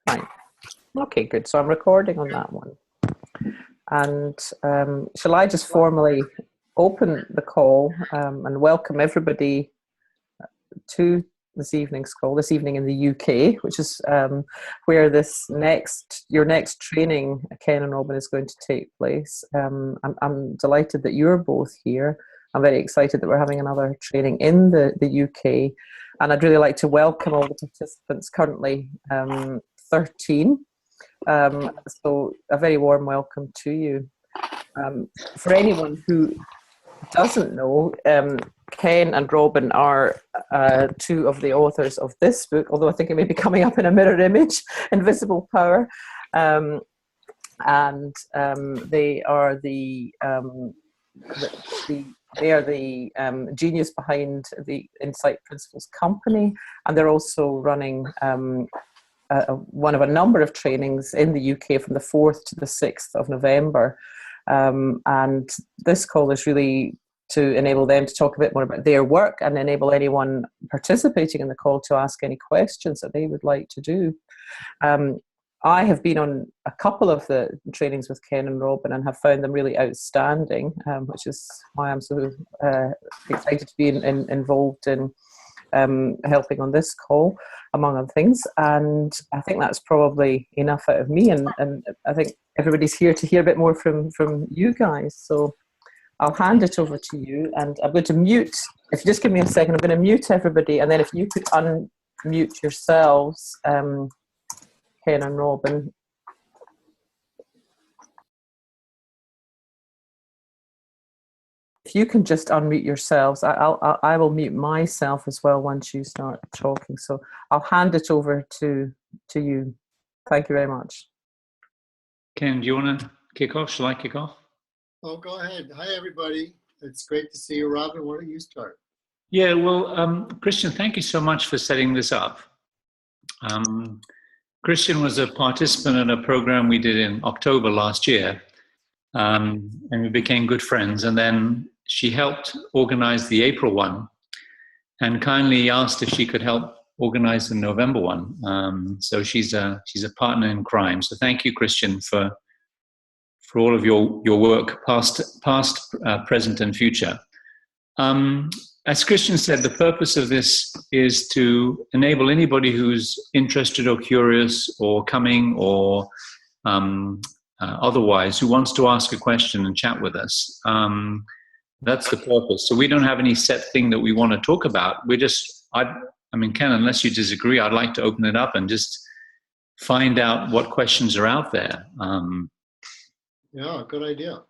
Fine. Okay, good. So I'm recording on that one. And shall I just formally open the call and welcome everybody to this evening's call, this evening in the UK, which is where your next training, Ken and Robin, is going to take place. I'm delighted that you're both here. I'm very excited that we're having another training in the UK. And I'd really like to welcome all the participants, currently 13. So a very warm welcome to you. For anyone who doesn't know, Ken and Robin are two of the authors of this book, although I think it may be coming up in a mirror image, Invisible Power. And they are the genius behind the Insight Principles company, and they're also running one of a number of trainings in the UK from the 4th to the 6th of November. And this call is really to enable them to talk a bit more about their work and enable anyone participating in the call to ask any questions that they would like to do. I have been on a couple of the trainings with Ken and Robin and have found them really outstanding, which is why I'm so excited to be involved in helping on this call, among other things. And I think that's probably enough out of me, and I think everybody's here to hear a bit more from you guys. So I'll hand it over to you, and I'm going to mute. If you just give me a second, I'm going to mute everybody, and then if you could unmute yourselves, Ken and Robin. If you can just unmute yourselves, I will mute myself as well once you start talking. So I'll hand it over to you. Thank you very much. Ken, do you want to kick off? Shall I kick off? Oh, go ahead. Hi, everybody. It's great to see you. Robin, why don't you start? Yeah, well, Christian, thank you so much for setting this up. Christian was a participant in a program we did in October last year, and we became good friends. And then she helped organize the April one and kindly asked if she could help organize the November one. So she's a partner in crime. So thank you, Christian, for all of your work, past, present, and future. As Christian said, the purpose of this is to enable anybody who's interested or curious or coming or otherwise who wants to ask a question and chat with us. That's the purpose. So we don't have any set thing that we want to talk about. We're just, I mean, Ken, unless you disagree, I'd like to open it up and just find out what questions are out there. Yeah, good idea.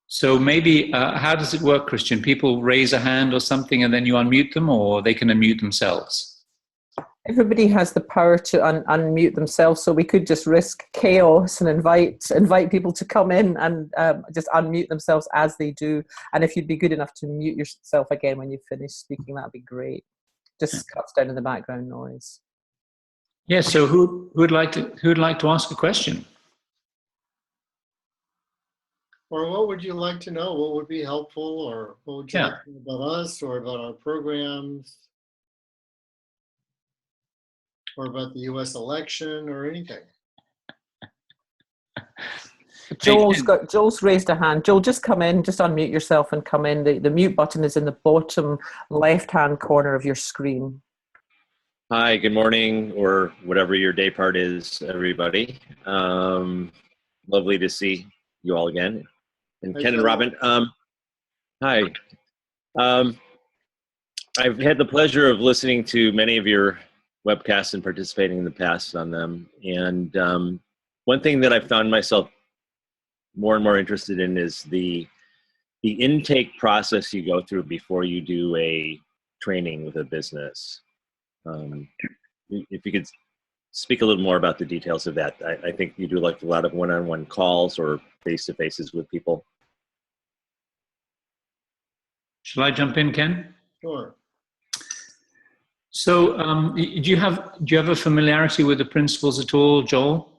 So maybe, how does it work, Christian? People raise a hand or something and then you unmute them, or they can unmute themselves? Everybody has the power to unmute themselves, so we could just risk chaos and invite people to come in and just unmute themselves as they do. And if you'd be good enough to mute yourself again when you finish speaking, that'd be great. Just cuts down on the background noise. Yeah. So who'd like to ask a question? Or what would you like to know? What would be helpful, or what would you like to know about us, or about our programs, or about the U.S. election, or anything? Joel's raised a hand. Joel, just come in, just unmute yourself and come in. The mute button is in the bottom left-hand corner of your screen. Hi, good morning, or whatever your day part is, everybody. Lovely to see you all again. And Ken and Robin, hi. I've had the pleasure of listening to many of your webcasts and participating in the past on them. And one thing that I've found myself more and more interested in is the intake process you go through before you do a training with a business. If you could speak a little more about the details of that. I think you do like a lot of one-on-one calls or face-to-faces with people. Shall I jump in, Ken? Sure. So do you have a familiarity with the principles at all, Joel?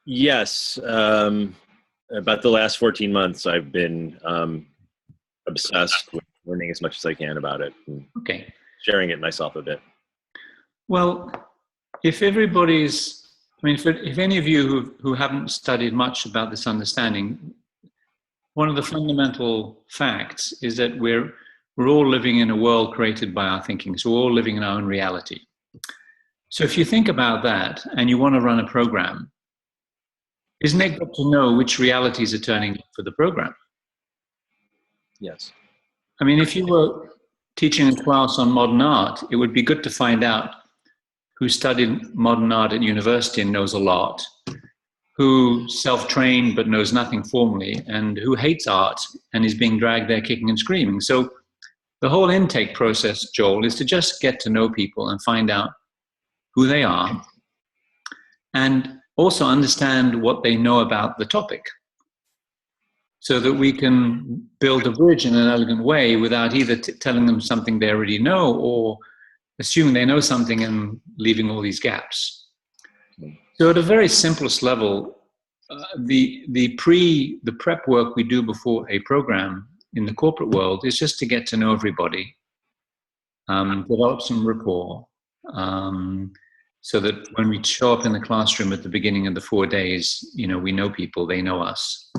Yes. About the last 14 months, I've been obsessed with learning as much as I can about it. And okay. Sharing it myself a bit. Well, if everybody's, I mean, if any of you who haven't studied much about this understanding, one of the fundamental facts is that we're all living in a world created by our thinking. So we're all living in our own reality. So if you think about that and you want to run a program, isn't it good to know which realities are turning up for the program? Yes. I mean, if you were teaching a class on modern art, it would be good to find out who studied modern art at university and knows a lot, who self-trained but knows nothing formally, and who hates art and is being dragged there kicking and screaming. So the whole intake process, Joel, is to just get to know people and find out who they are, and also understand what they know about the topic, so that we can build a bridge in an elegant way without either telling them something they already know or assuming they know something and leaving all these gaps. So at a very simplest level, the prep work we do before a program in the corporate world is just to get to know everybody, develop some rapport, so that when we show up in the classroom at the beginning of the 4 days, you know, we know people, they know us.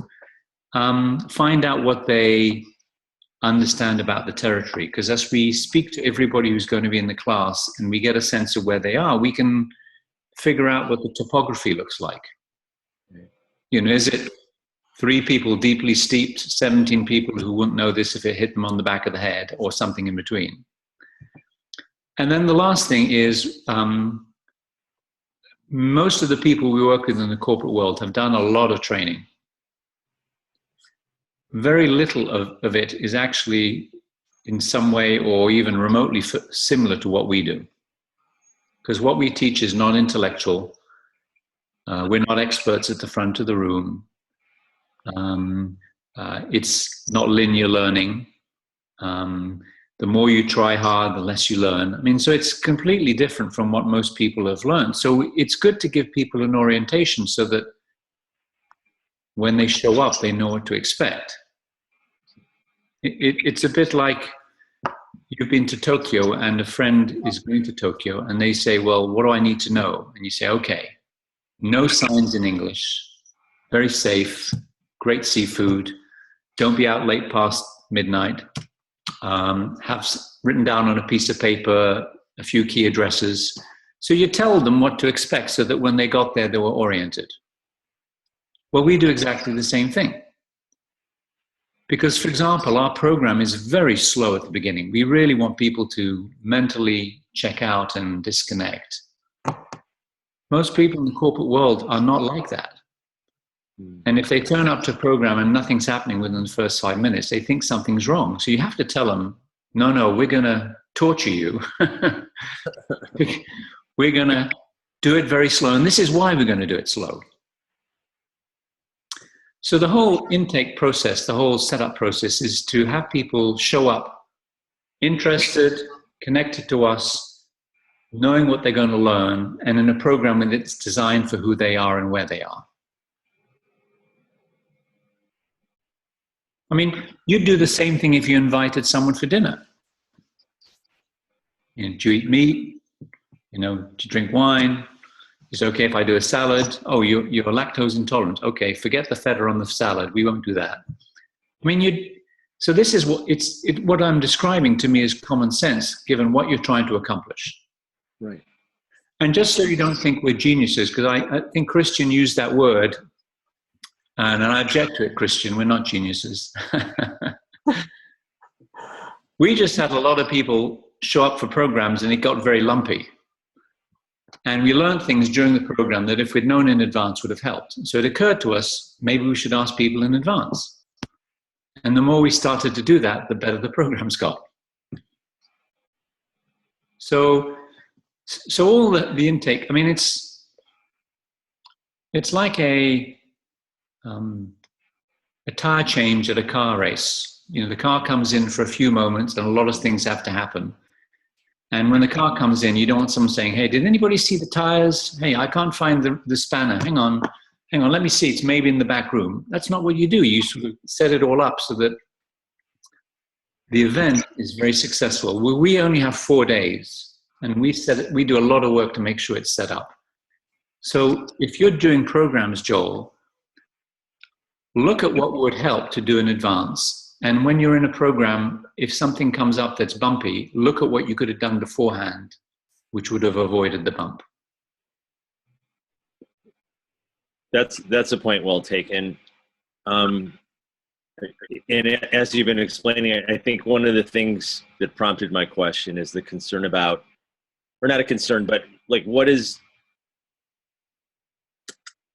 Find out what they understand about the territory, because as we speak to everybody who's going to be in the class and we get a sense of where they are, we can figure out what the topography looks like. You know, is it 3 people deeply steeped, 17 people who wouldn't know this if it hit them on the back of the head, or something in between? And then the last thing is, most of the people we work with in the corporate world have done a lot of training. Very little of it is actually in some way or even remotely similar to what we do. Because what we teach is non-intellectual. We're not experts at the front of the room. It's not linear learning. The more you try hard, the less you learn. I mean, so it's completely different from what most people have learned. So it's good to give people an orientation so that when they show up, they know what to expect. It's a bit like you've been to Tokyo and a friend is going to Tokyo and they say, well, what do I need to know? And you say, okay, no signs in English, very safe, great seafood, don't be out late past midnight, have written down on a piece of paper a few key addresses. So you tell them what to expect so that when they got there, they were oriented. Well, we do exactly the same thing. Because, for example, our program is very slow at the beginning. We really want people to mentally check out and disconnect. Most people in the corporate world are not like that. And if they turn up to a program and nothing's happening within the first 5 minutes, they think something's wrong. So you have to tell them, no, we're going to torture you. We're going to do it very slow. And this is why we're going to do it slow. So the whole intake process, the whole setup process is to have people show up interested, connected to us, knowing what they're going to learn, and in a program that's designed for who they are and where they are. I mean, you'd do the same thing if you invited someone for dinner. You know, do you eat meat? You know, do you drink wine? Is it okay if I do a salad? Oh, you're lactose intolerant. Okay, forget the feta on the salad. We won't do that. I mean, so this is what I'm describing to me is common sense, given what you're trying to accomplish. Right. And just so you don't think we're geniuses, because I think Christian used that word, and I object to it, Christian. We're not geniuses. We just had a lot of people show up for programs, and it got very lumpy. And we learned things during the program that if we'd known in advance would have helped. So it occurred to us, maybe we should ask people in advance. And the more we started to do that, the better the programs got. So all the intake, I mean, it's like a tire change at a car race. You know, the car comes in for a few moments and a lot of things have to happen. And when the car comes in, you don't want someone saying, hey, did anybody see the tires? Hey, I can't find the spanner. Hang on, let me see. It's maybe in the back room. That's not what you do. You sort of set it all up so that the event is very successful. We only have 4 days. And we do a lot of work to make sure it's set up. So if you're doing programs, Joel, look at what would help to do in advance. And when you're in a program, if something comes up that's bumpy, look at what you could have done beforehand, which would have avoided the bump. That's a point well taken. And as you've been explaining, I think one of the things that prompted my question is the concern about, or not a concern, but like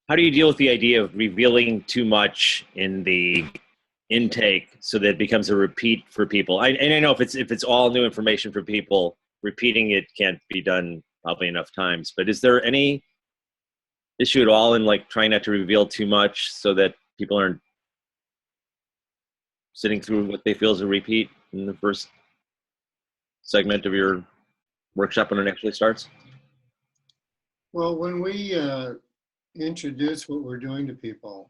how do you deal with the idea of revealing too much in the intake so that it becomes a repeat for people? And I know if it's all new information for people, repeating it can't be done probably enough times, but is there any issue at all in like trying not to reveal too much so that people aren't sitting through what they feel is a repeat in the first segment of your workshop when it actually starts? Well, when we introduce what we're doing to people,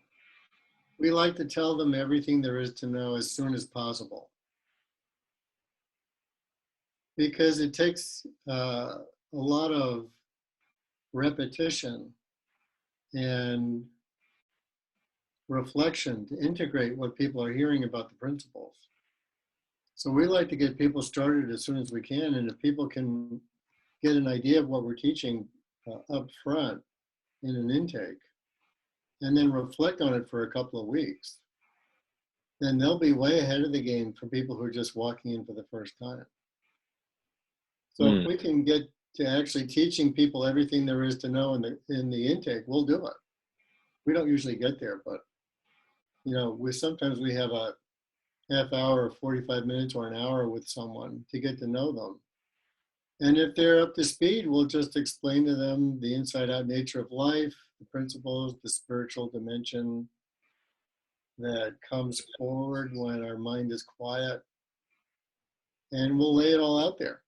we like to tell them everything there is to know as soon as possible. Because it takes a lot of repetition and reflection to integrate what people are hearing about the principles. So we like to get people started as soon as we can, and if people can get an idea of what we're teaching up front in an intake, and then reflect on it for a couple of weeks, then they'll be way ahead of the game for people who are just walking in for the first time. So if we can get to actually teaching people everything there is to know in the intake, we'll do it. We don't usually get there, but you know, sometimes we have a half hour or 45 minutes or an hour with someone to get to know them. And if they're up to speed, we'll just explain to them the inside-out nature of life, the principles, the spiritual dimension that comes forward when our mind is quiet. And we'll lay it all out there.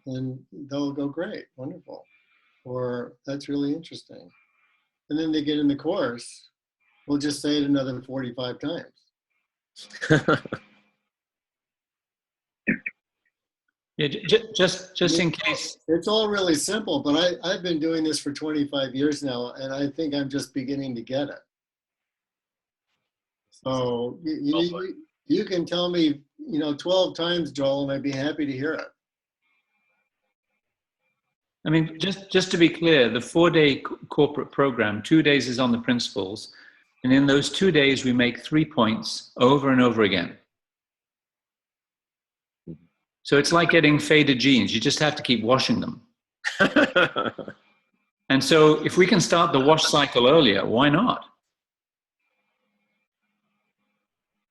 And they'll go, great, wonderful. Or that's really interesting. And then they get in the course, we'll just say it another 45 times. Yeah, just in case. It's all really simple, but I've been doing this for 25 years now, and I think I'm just beginning to get it. So you can tell me, 12 times, Joel, and I'd be happy to hear it. I mean, just to be clear, the 4-day corporate program, 2 days is on the principles. And in those 2 days, we make 3 points over and over again. So it's like getting faded jeans. You just have to keep washing them. And so if we can start the wash cycle earlier, why not?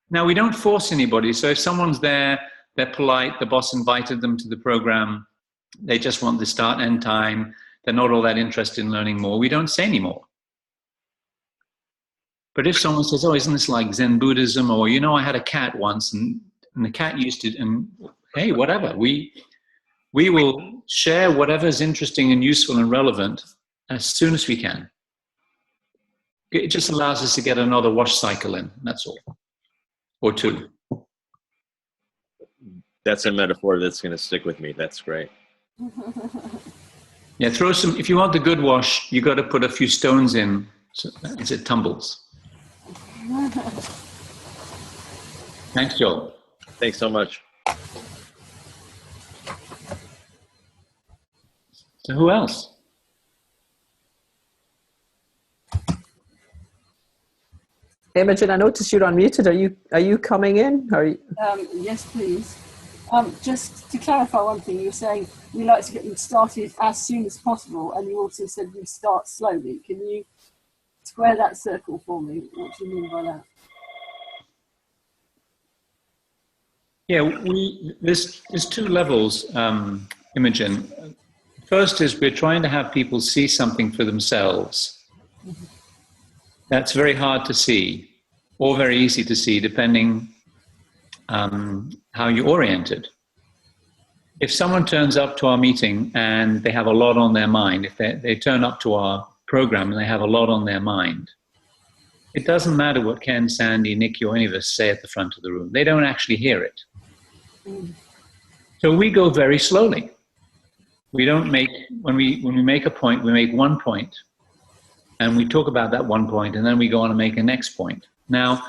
Now, we don't force anybody. So if someone's there, they're polite, the boss invited them to the program, they just want the start and end time, they're not all that interested in learning more, we don't say anymore. But if someone says, oh, isn't this like Zen Buddhism? Or, I had a cat once and the cat used it, and hey, whatever. We will share whatever's interesting and useful and relevant as soon as we can. It just allows us to get another wash cycle in, that's all. Or two. That's a metaphor that's going to stick with me. That's great. Yeah, throw some, if you want the good wash, you got to put a few stones in as it tumbles. Thanks, Joel. Thanks so much. So who else? Imogen, I noticed you're unmuted. Are you coming in? Yes, please. Just to clarify one thing, you were saying we like to get them started as soon as possible, and you also said we start slowly. Can you square that circle for me? What do you mean by that? Yeah, there's two levels, Imogen. First is we're trying to have people see something for themselves. That's very hard to see, or very easy to see, depending how you're oriented. If someone turns up to our meeting and they have a lot on their mind, if they turn up to our program and they have a lot on their mind, it doesn't matter what Ken, Sandy, Nikki, or any of us say at the front of the room. They don't actually hear it. So we go very slowly. We don't make, when we make a point, we make one point, and we talk about that one point, and then we go on and make a next point. Now,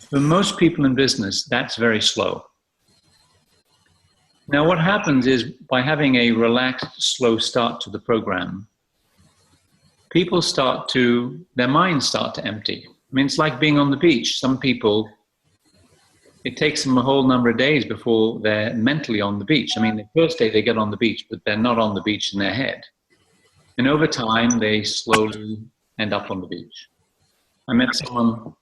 for most people in business, that's very slow. Now, what happens is by having a relaxed, slow start to the program, people their minds start to empty. I mean, it's like being on the beach. Some people, it takes them a whole number of days before they're mentally on the beach. I mean, the first day they get on the beach, but they're not on the beach in their head. And over time, they slowly end up on the beach. I met someone a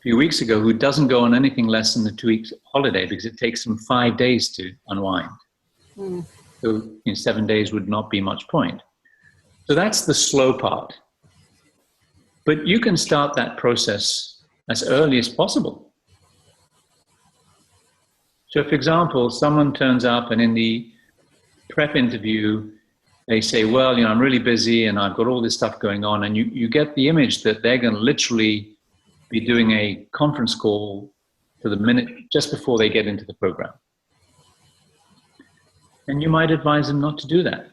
few weeks ago who doesn't go on anything less than a 2-week holiday because it takes them 5 days to unwind. So 7 days would not be much point. So that's the slow part. But you can start that process as early as possible. So for example, someone turns up and in the prep interview, they say, well, I'm really busy and I've got all this stuff going on. And you get the image that they're going to literally be doing a conference call to the minute just before they get into the program. And you might advise them not to do that.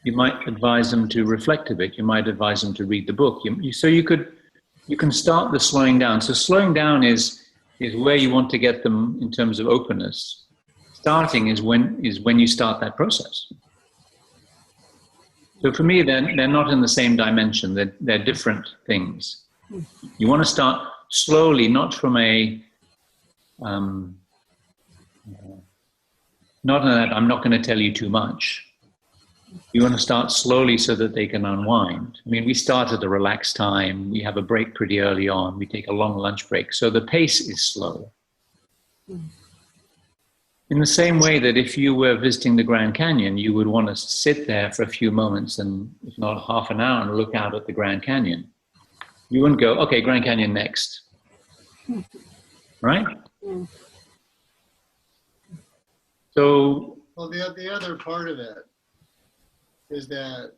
You might advise them to reflect a bit. You might advise them to read the book. So you can start the slowing down. So slowing down is where you want to get them in terms of openness. Starting is when you start that process. So for me, they're not in the same dimension. They're different things. You want to start slowly, not from not in that I'm not going to tell you too much. You want to start slowly so that they can unwind. I mean, we start at a relaxed time. We have a break pretty early on. We take a long lunch break. So the pace is slow. In the same way that if you were visiting the Grand Canyon, you would want to sit there for a few moments and, if not half an hour, and look out at the Grand Canyon. You wouldn't go, okay, Grand Canyon next. Right? So... Well, the other part of it is that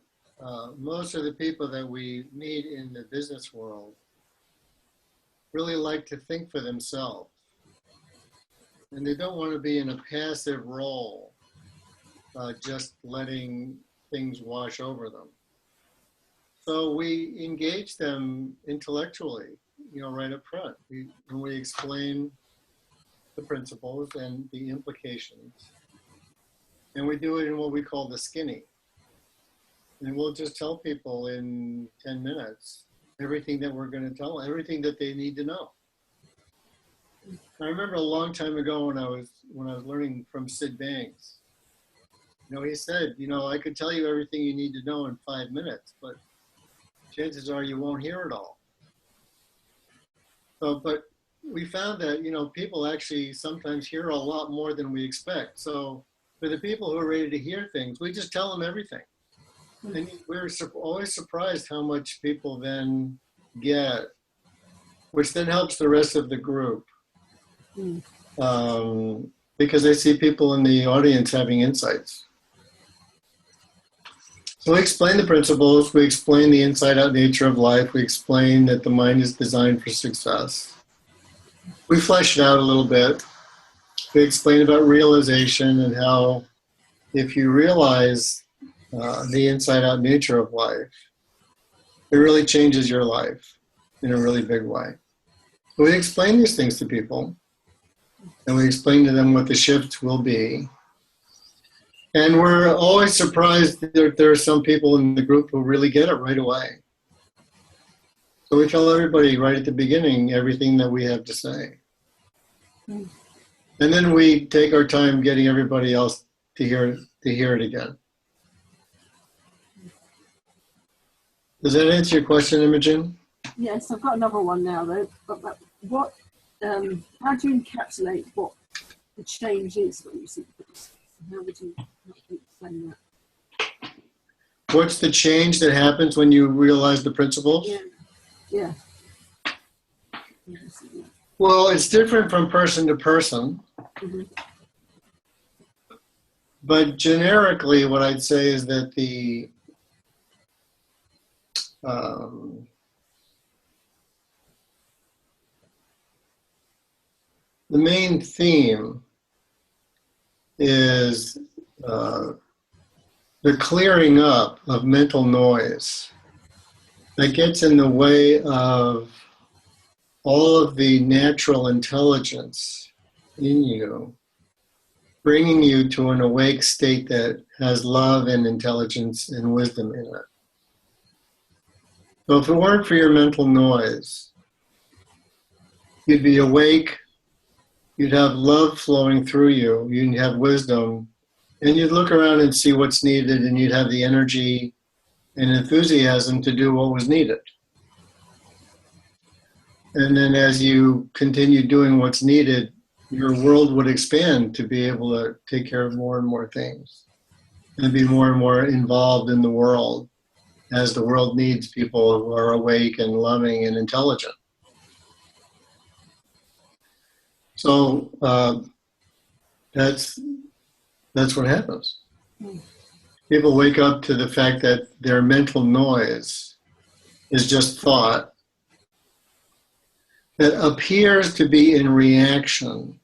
most of the people that we meet in the business world really like to think for themselves. And they don't want to be in a passive role, just letting things wash over them. So we engage them intellectually, right up front. We explain the principles and the implications. And we do it in what we call the skinny. And we'll just tell people in 10 minutes everything that we're going to tell them, everything that they need to know. I remember a long time ago when I was learning from Sid Banks. He said, I could tell you everything you need to know in 5 minutes, but chances are you won't hear it all. So, but we found that, people actually sometimes hear a lot more than we expect. So for the people who are ready to hear things, we just tell them everything. And we're always surprised how much people then get, which then helps the rest of the group. Because they see people in the audience having insights. So we explain the principles, we explain the inside-out nature of life, we explain that the mind is designed for success. We flesh it out a little bit. We explain about realization and how if you realize the inside-out nature of life, it really changes your life in a really big way. So we explain these things to people. And we explain to them what the shifts will be. And we're always surprised that there are some people in the group who really get it right away. So we tell everybody right at the beginning everything that we have to say. And then we take our time getting everybody else to hear it again. Does that answer your question, Imogen? Yes, I've got another one now though. What? How do you encapsulate what the change is when you see the principles? How would you explain that? What's the change that happens when you realize the principles? Yeah. Well, it's different from person to person. But generically, what I'd say is that the main theme is the clearing up of mental noise that gets in the way of all of the natural intelligence in you, bringing you to an awake state that has love and intelligence and wisdom in it. So if it weren't for your mental noise, you'd be awake, you'd have love flowing through you, you'd have wisdom, and you'd look around and see what's needed, and you'd have the energy and enthusiasm to do what was needed. And then as you continue doing what's needed, your world would expand to be able to take care of more and more things and be more and more involved in the world as the world needs people who are awake and loving and intelligent. So that's what happens. People wake up to the fact that their mental noise is just thought that appears to be in reaction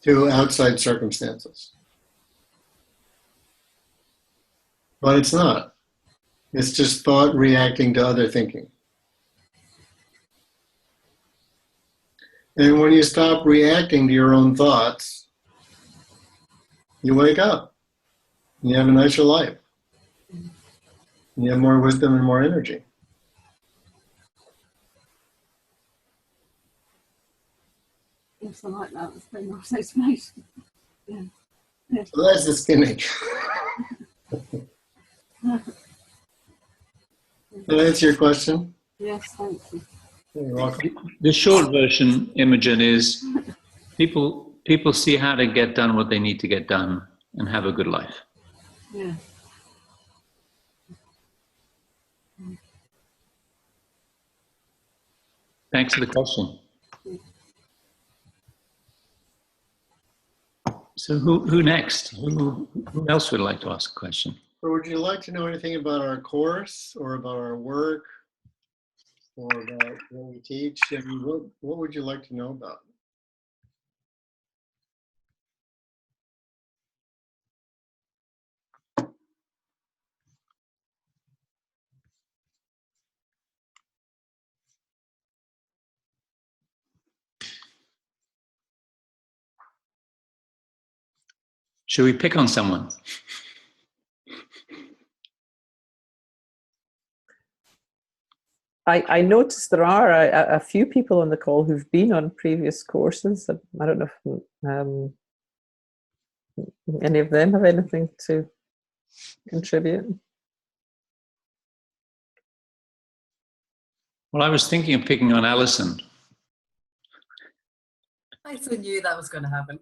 to outside circumstances. But it's not. It's just thought reacting to other thinking. And when you stop reacting to your own thoughts, you wake up. And you have a nicer life. And you have more wisdom and more energy. Yes, I like that. That's a very nice explanation. Yeah. Yeah. So that's the skinny. Did I answer your question? Yes, thank you. You're welcome. The short version, Imogen, is people see how to get done what they need to get done and have a good life. Yeah. Thanks for the question. So who next? Who else would like to ask a question? So would you like to know anything about our course or about our work or about what we teach? I mean, what would you like to know about? Should we pick on someone? I noticed there are a few people on the call who've been on previous courses. I don't know if any of them have anything to contribute. Well, I was thinking of picking on Alison. I so knew that was going to happen.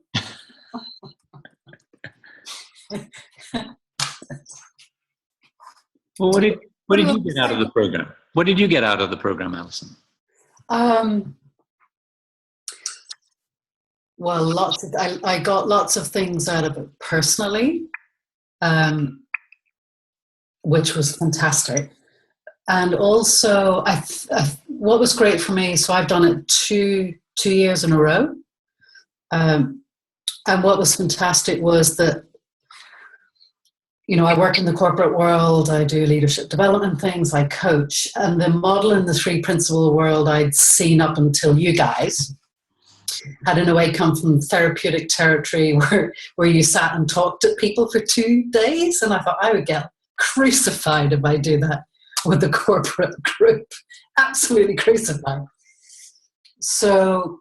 Well, what did you get out of the program? What did you get out of the program, Alison? Well, I got lots of things out of it personally, which was fantastic. And also, what was great for me, so I've done it two years in a row. And what was fantastic was that, you know, I work in the corporate world, I do leadership development things, I coach, and the model in the three principle world I'd seen up until you guys had in a way come from therapeutic territory where you sat and talked to people for 2 days, and I thought I would get crucified if I do that with the corporate group. Absolutely crucified. So,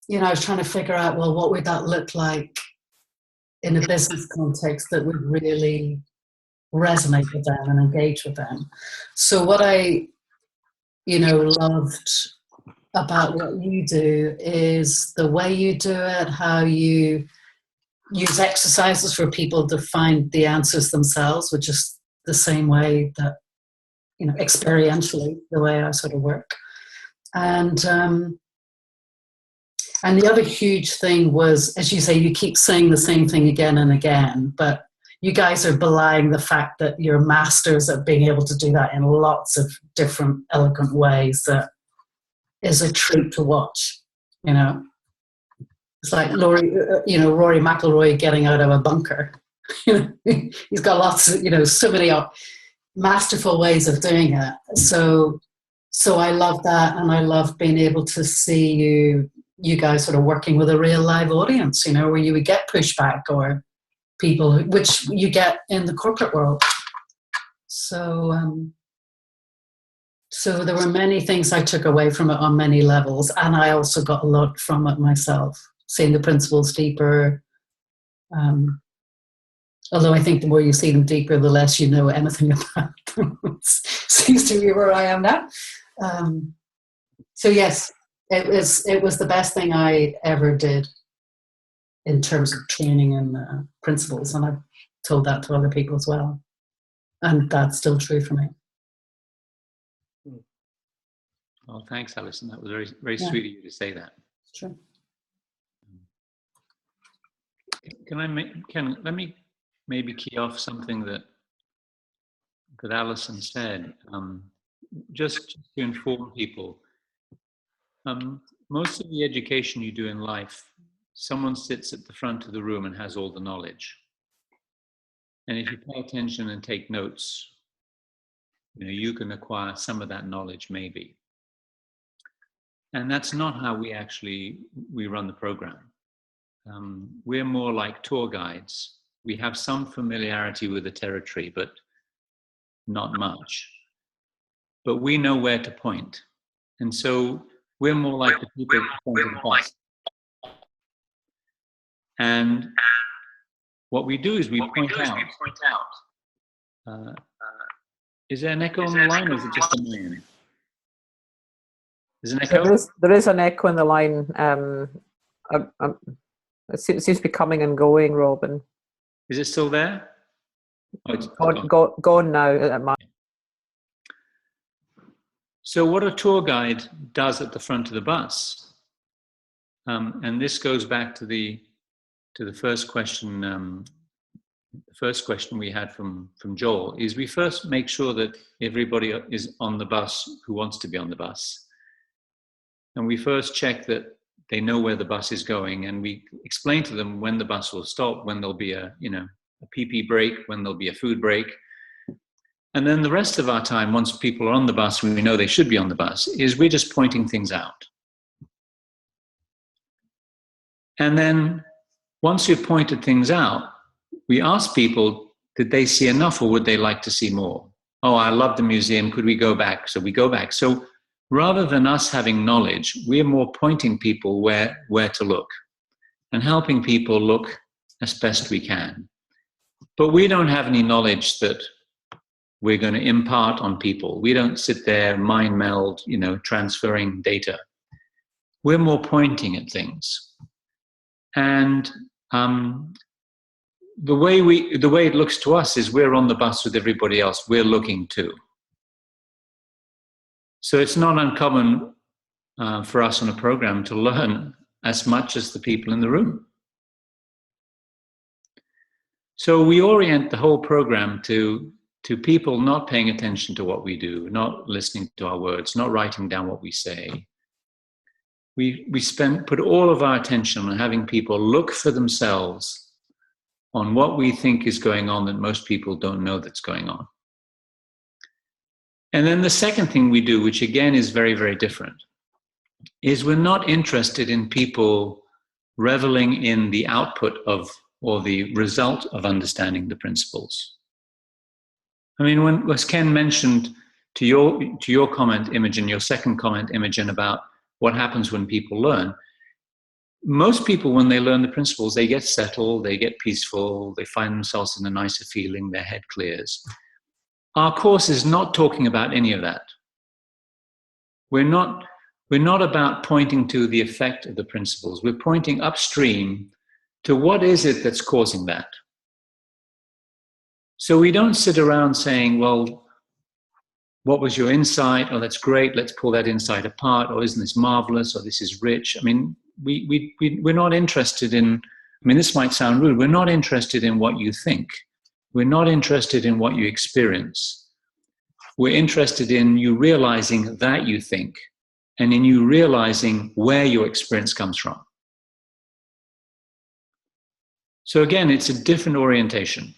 you know, I was trying to figure out, well, what would that look like in a business context that would really resonate with them and engage with them. So what I, you know, loved about what you do is the way you do it, how you use exercises for people to find the answers themselves, which is the same way that, you know, experientially, the way I sort of work. And the other huge thing was, as you say, you keep saying the same thing again and again, but you guys are belying the fact that you're masters at being able to do that in lots of different elegant ways. That is a treat to watch, you know. It's like Rory McIlroy getting out of a bunker. He's got lots of, so many masterful ways of doing it. So I love that, and I love being able to see you guys sort of working with a real live audience, where you would get pushback or people, which you get in the corporate world. So there were many things I took away from it on many levels, and I also got a lot from it myself, seeing the principles deeper. Although I think the more you see them deeper, the less you know anything about them. Seems to be where I am now. So yes, it was the best thing I ever did in terms of training and principles, and I've told that to other people as well, and that's still true for me. Well, thanks, Alison. That was very, very sweet of you to say that. It's true. Let me maybe key off something that Alison said, just to inform people. Most of the education you do in life, someone sits at the front of the room and has all the knowledge. And if you pay attention and take notes, you can acquire some of that knowledge maybe. And that's not how we run the program. We're more like tour guides. We have some familiarity with the territory, but not much. But we know where to point. And so we're more like the people pointing the bus. And what we do is we point out. Is there an echo on the line, or is it just a man? Is an echo? There is an echo in the line. It seems to be coming and going, Robin. Is it still there? Oh, it's gone now. So what a tour guide does at the front of the bus, and this goes back to the first question. The first question we had from Joel is, we first make sure that everybody is on the bus who wants to be on the bus, and we first check that they know where the bus is going, and we explain to them when the bus will stop, when there'll be a pee-pee break, when there'll be a food break. And then the rest of our time, once people are on the bus, we know they should be on the bus, is we're just pointing things out. And then once we've pointed things out, we ask people, did they see enough, or would they like to see more? Oh, I love the museum, could we go back? So we go back. So rather than us having knowledge, we're more pointing people where to look and helping people look as best we can. But we don't have any knowledge that we're going to impart on people. We don't sit there, mind meld, transferring data. We're more pointing at things. And the way it looks to us is we're on the bus with everybody else. We're looking too. So it's not uncommon for us on a program to learn as much as the people in the room. So we orient the whole program to people not paying attention to what we do, not listening to our words, not writing down what we say. We put all of our attention on having people look for themselves on what we think is going on that most people don't know that's going on. And then the second thing we do, which again is very, very different, is we're not interested in people reveling in the output of, or the result of understanding the principles. I mean, as Ken mentioned to your comment, Imogen, your second comment, Imogen, about what happens when people learn, most people, when they learn the principles, they get settled, they get peaceful, they find themselves in a nicer feeling, their head clears. Our course is not talking about any of that. We're not about pointing to the effect of the principles. We're pointing upstream to what is it that's causing that. So we don't sit around saying, well, what was your insight? Oh, that's great. Let's pull that insight apart. Or isn't this marvelous? Or this is rich. I mean, we're not interested in, I mean, this might sound rude. We're not interested in what you think. We're not interested in what you experience. We're interested in you realizing that you think, and in you realizing where your experience comes from. So again, it's a different orientation.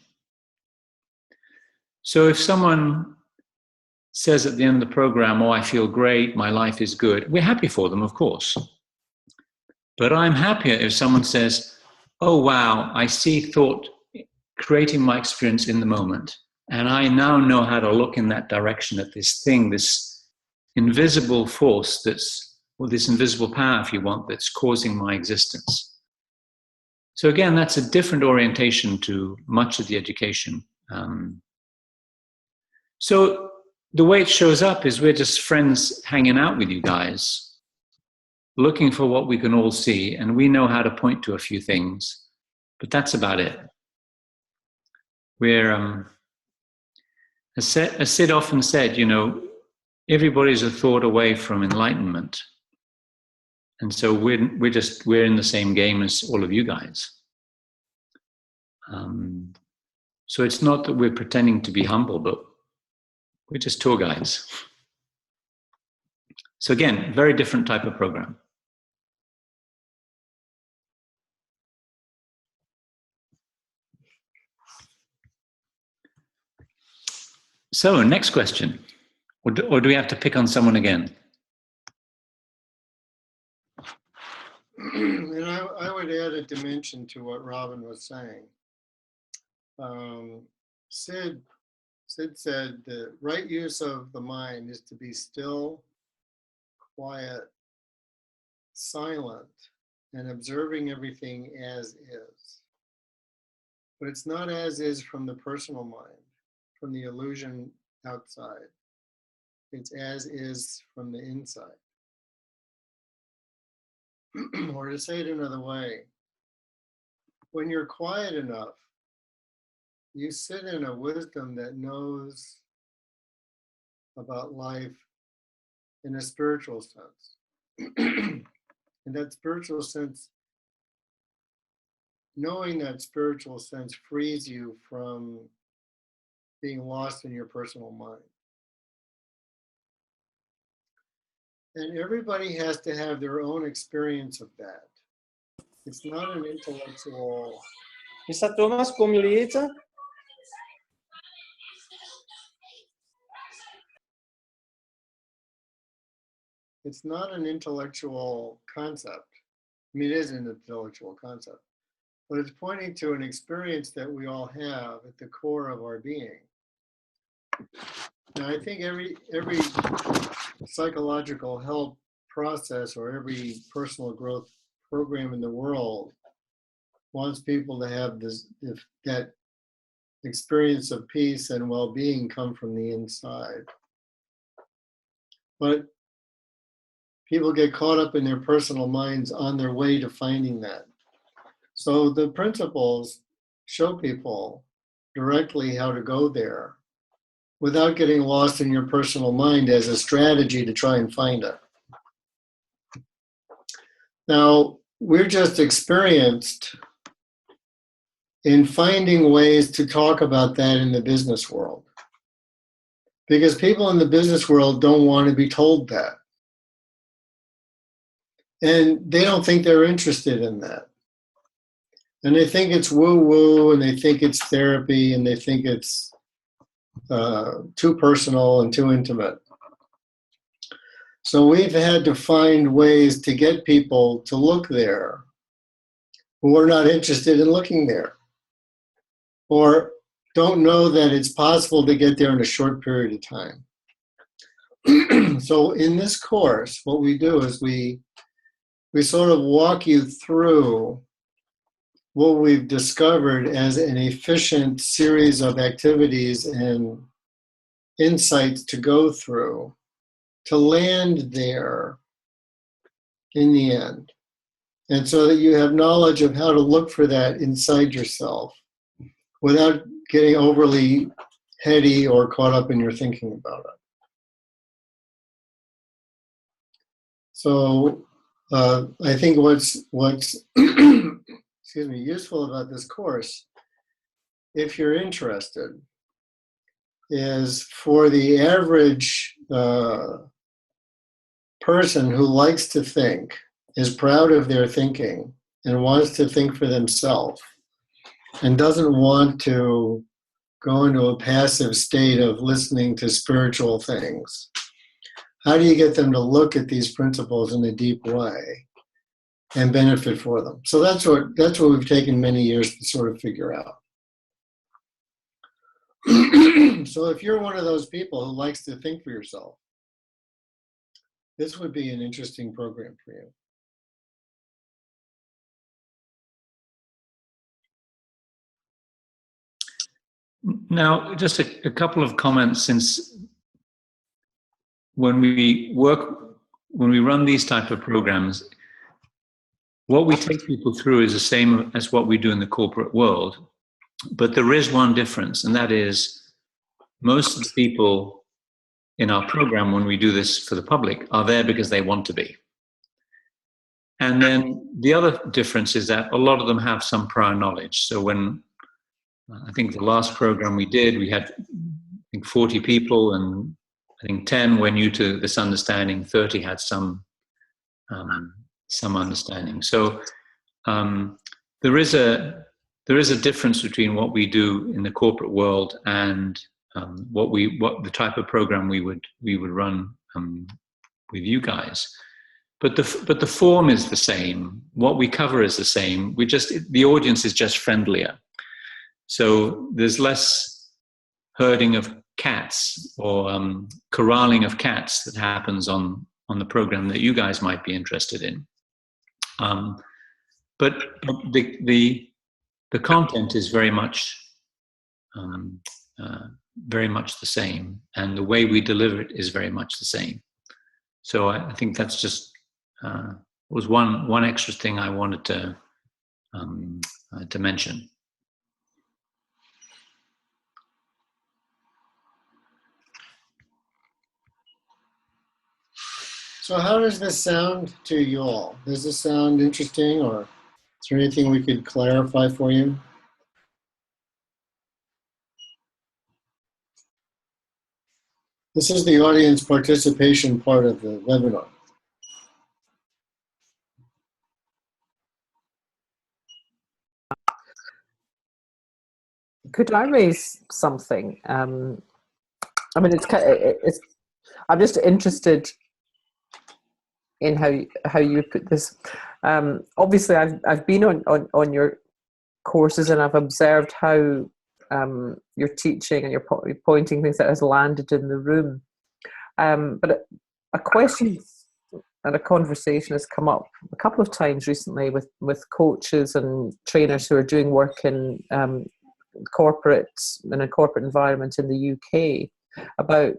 So if someone says at the end of the program, oh, I feel great, my life is good, we're happy for them, of course. But I'm happier if someone says, oh, wow, I see thought creating my experience in the moment. And I now know how to look in that direction at this thing, this invisible force or this invisible power, if you want, that's causing my existence. So again, that's a different orientation to much of the education. So the way it shows up is we're just friends hanging out with you guys, looking for what we can all see, and we know how to point to a few things, but that's about it. We're, as Sid often said, everybody's a thought away from enlightenment. And so we're in the same game as all of you guys. So it's not that we're pretending to be humble, but we're just tour guides. So again, very different type of program. So next question, or do we have to pick on someone again? And I would add a dimension to what Robin was saying. Sid said the right use of the mind is to be still, quiet, silent, and observing everything as is. But it's not as is from the personal mind, from the illusion outside. It's as is from the inside. Or to say it another way, when you're quiet enough, you sit in a wisdom that knows about life in a spiritual sense. And that spiritual sense, knowing that spiritual sense frees you from being lost in your personal mind. And everybody has to have their own experience of that. It's not an intellectual. Mr. Thomas, kom jullie eten? It's not an intellectual concept. I mean, it is an intellectual concept, but it's pointing to an experience that we all have at the core of our being. Now, I think every psychological health process or every personal growth program in the world wants people to have that experience of peace and well-being come from the inside. But people get caught up in their personal minds on their way to finding that. So the principles show people directly how to go there without getting lost in your personal mind as a strategy to try and find it. Now, we're just experienced in finding ways to talk about that in the business world. Because people in the business world don't want to be told that. And they don't think they're interested in that. And they think it's woo-woo, and they think it's therapy, and they think it's too personal and too intimate. So we've had to find ways to get people to look there who are not interested in looking there, or don't know that it's possible to get there in a short period of time. So in this course, what we do is we sort of walk you through what we've discovered as an efficient series of activities and insights to go through to land there in the end. And so that you have knowledge of how to look for that inside yourself without getting overly heady or caught up in your thinking about it. So I think what's excuse me, useful about this course, if you're interested, is for the average person who likes to think, is proud of their thinking, and wants to think for themselves, and doesn't want to go into a passive state of listening to spiritual things? How do you get them to look at these principles in a deep way and benefit for them? So that's what we've taken many years to sort of figure out. So if you're one of those people who likes to think for yourself, this would be an interesting program for you. Now, just a couple of comments, since when we run these type of programs, what we take people through is the same as what we do in the corporate world, but there is one difference, and that is most of the people in our program, when we do this for the public, are there because they want to be. And then the other difference is that a lot of them have some prior knowledge. So when I think the last program we did, we had, I think, 40 people, and I think 10 were new to this understanding, 30 had some understanding. So there is a difference between what we do in the corporate world and what the type of program we would run with you guys. But the form is the same. What we cover is the same. The audience is just friendlier. So there's less herding of cats or corralling of cats that happens on the program that you guys might be interested in. But the content is very much the same, and the way we deliver it is very much the same. So I think that's just was one extra thing I wanted to mention. So how does this sound to you all? Does this sound interesting, or is there anything we could clarify for you? This is the audience participation part of the webinar. Could I raise something? I mean, I'm just interested in how you put this. Obviously, I've been on your courses, and I've observed how your teaching and your pointing things that has landed in the room. But a question and a conversation has come up a couple of times recently with coaches and trainers who are doing work in a corporate environment in the UK about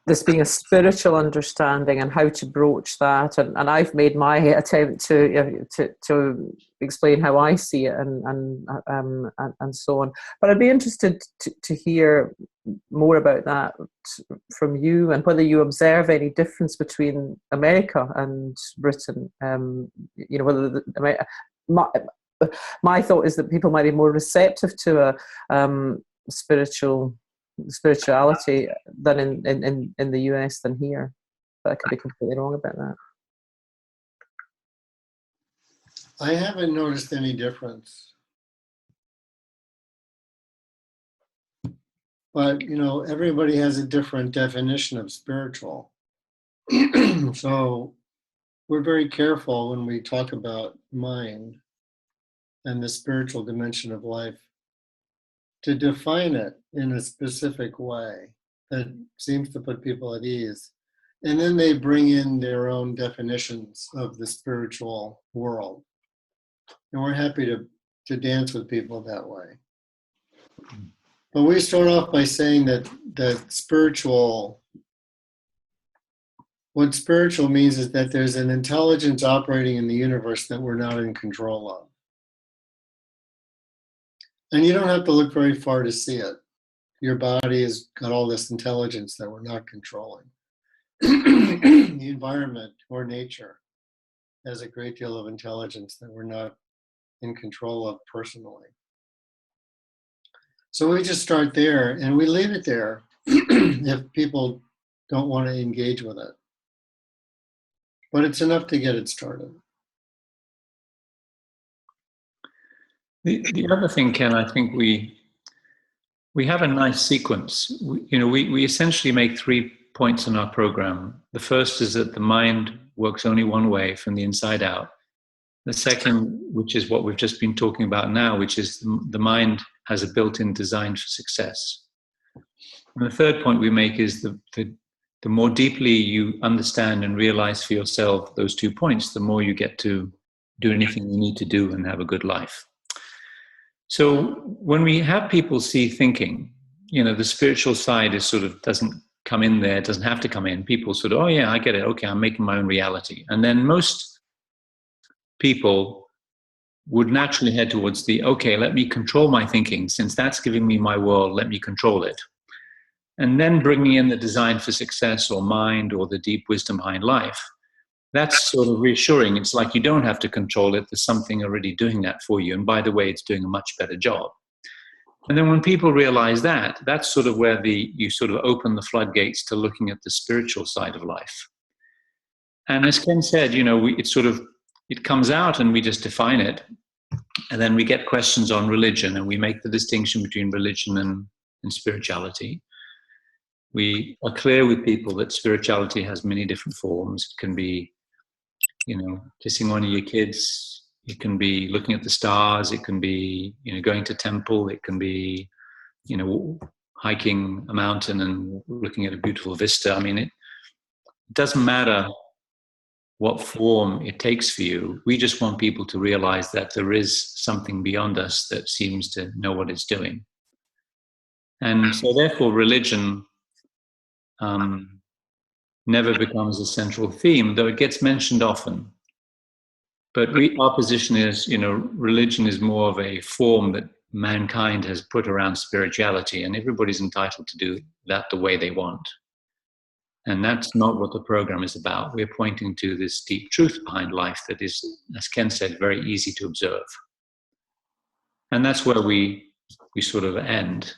this being a spiritual understanding and how to broach that, and I've made my attempt to explain how I see it and so on. But I'd be interested to hear more about that from you, and whether you observe any difference between America and Britain. Whether my thought is that people might be more receptive to a spirituality than in the US than here. But I could be completely wrong about that. I haven't noticed any difference. But, everybody has a different definition of spiritual. So we're very careful when we talk about mind and the spiritual dimension of life to define it in a specific way that seems to put people at ease. And then they bring in their own definitions of the spiritual world. And we're happy to dance with people that way. But we start off by saying that what spiritual means is that there's an intelligence operating in the universe that we're not in control of. And you don't have to look very far to see it. Your body has got all this intelligence that we're not controlling. The environment or nature has a great deal of intelligence that we're not in control of personally. So we just start there, and we leave it there if people don't want to engage with it. But it's enough to get it started. The other thing, Ken, I think we have a nice sequence. We essentially make 3 points in our program. The first is that the mind works only one way, from the inside out. The second, which is what we've just been talking about now, which is the mind has a built-in design for success. And the third point we make is the more deeply you understand and realize for yourself those 2 points, the more you get to do anything you need to do and have a good life. So when we have people see thinking, the spiritual side is sort of doesn't come in there, doesn't have to come in. People sort of, oh yeah, I get it. Okay, I'm making my own reality. And then most people would naturally head towards okay, let me control my thinking. Since that's giving me my world, let me control it. And then bringing in the design for success or mind or the deep wisdom behind life. That's sort of reassuring. It's like you don't have to control it. There's something already doing that for you. And by the way, it's doing a much better job. And then when people realize that, that's sort of where you sort of open the floodgates to looking at the spiritual side of life. And as Ken said, it comes out and we just define it. And then we get questions on religion and we make the distinction between religion and spirituality. We are clear with people that spirituality has many different forms. It can be, kissing one of your kids. It can be looking at the stars. It can be, going to temple. It can be, hiking a mountain and looking at a beautiful vista. I mean, it doesn't matter what form it takes for you. We just want people to realize that there is something beyond us that seems to know what it's doing. And so therefore religion never becomes a central theme, though it gets mentioned often. But our position is, religion is more of a form that mankind has put around spirituality, and everybody's entitled to do that the way they want. And that's not what the program is about. We're pointing to this deep truth behind life that is, as Ken said, very easy to observe. And that's where we sort of end.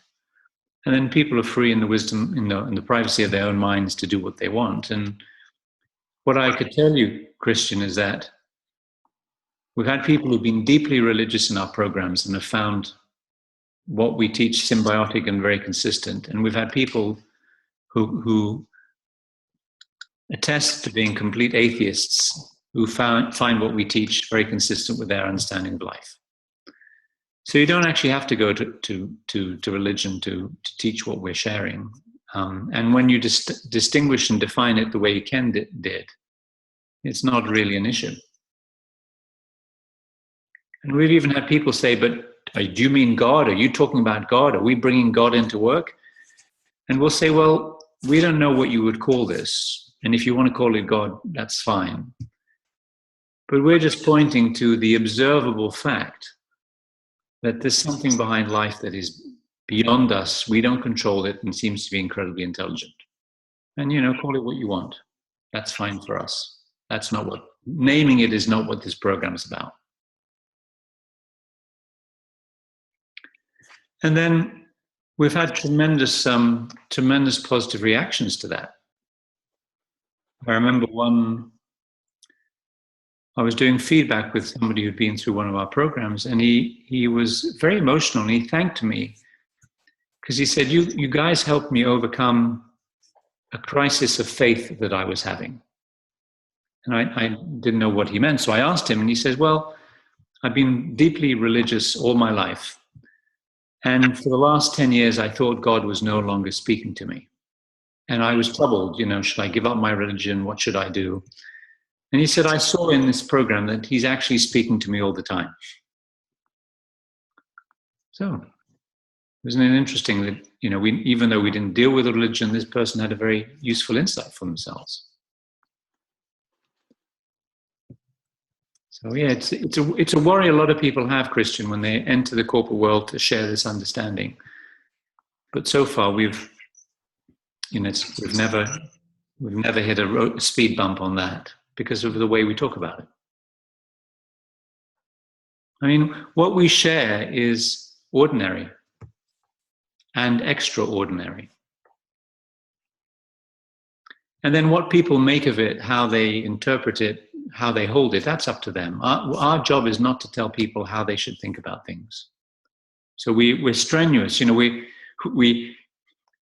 And then people are free in the wisdom, in the privacy of their own minds to do what they want. And what I could tell you, Christian, is that we've had people who've been deeply religious in our programs and have found what we teach symbiotic and very consistent. And we've had people who attest to being complete atheists who find what we teach very consistent with their understanding of life. So you don't actually have to go to religion to teach what we're sharing. And when you distinguish and define it the way Ken did, it's not really an issue. And we've even had people say, but do you mean God? Are you talking about God? Are we bringing God into work? And we'll say, well, we don't know what you would call this. And if you want to call it God, that's fine. But we're just pointing to the observable fact that there's something behind life that is beyond us. We don't control it and seems to be incredibly intelligent. And, call it what you want. That's fine for us. That's not naming it is not what this program is about. And then we've had tremendous positive reactions to that. I remember I was doing feedback with somebody who'd been through one of our programs, and he was very emotional, and he thanked me because he said, you guys helped me overcome a crisis of faith that I was having. And I didn't know what he meant, so I asked him, and he says, well, I've been deeply religious all my life. And for the last 10 years, I thought God was no longer speaking to me. And I was troubled, should I give up my religion? What should I do? And he said, I saw in this program that he's actually speaking to me all the time. So, isn't it interesting that, even though we didn't deal with religion, this person had a very useful insight for themselves. So yeah, it's a worry a lot of people have, Christian, when they enter the corporate world to share this understanding. But so far we've never hit a speed bump on that because of the way we talk about it. I mean, what we share is ordinary and extraordinary. And then what people make of it, how they interpret it, how they hold it, that's up to them. Our job is not to tell people how they should think about things. So we're strenuous. You know,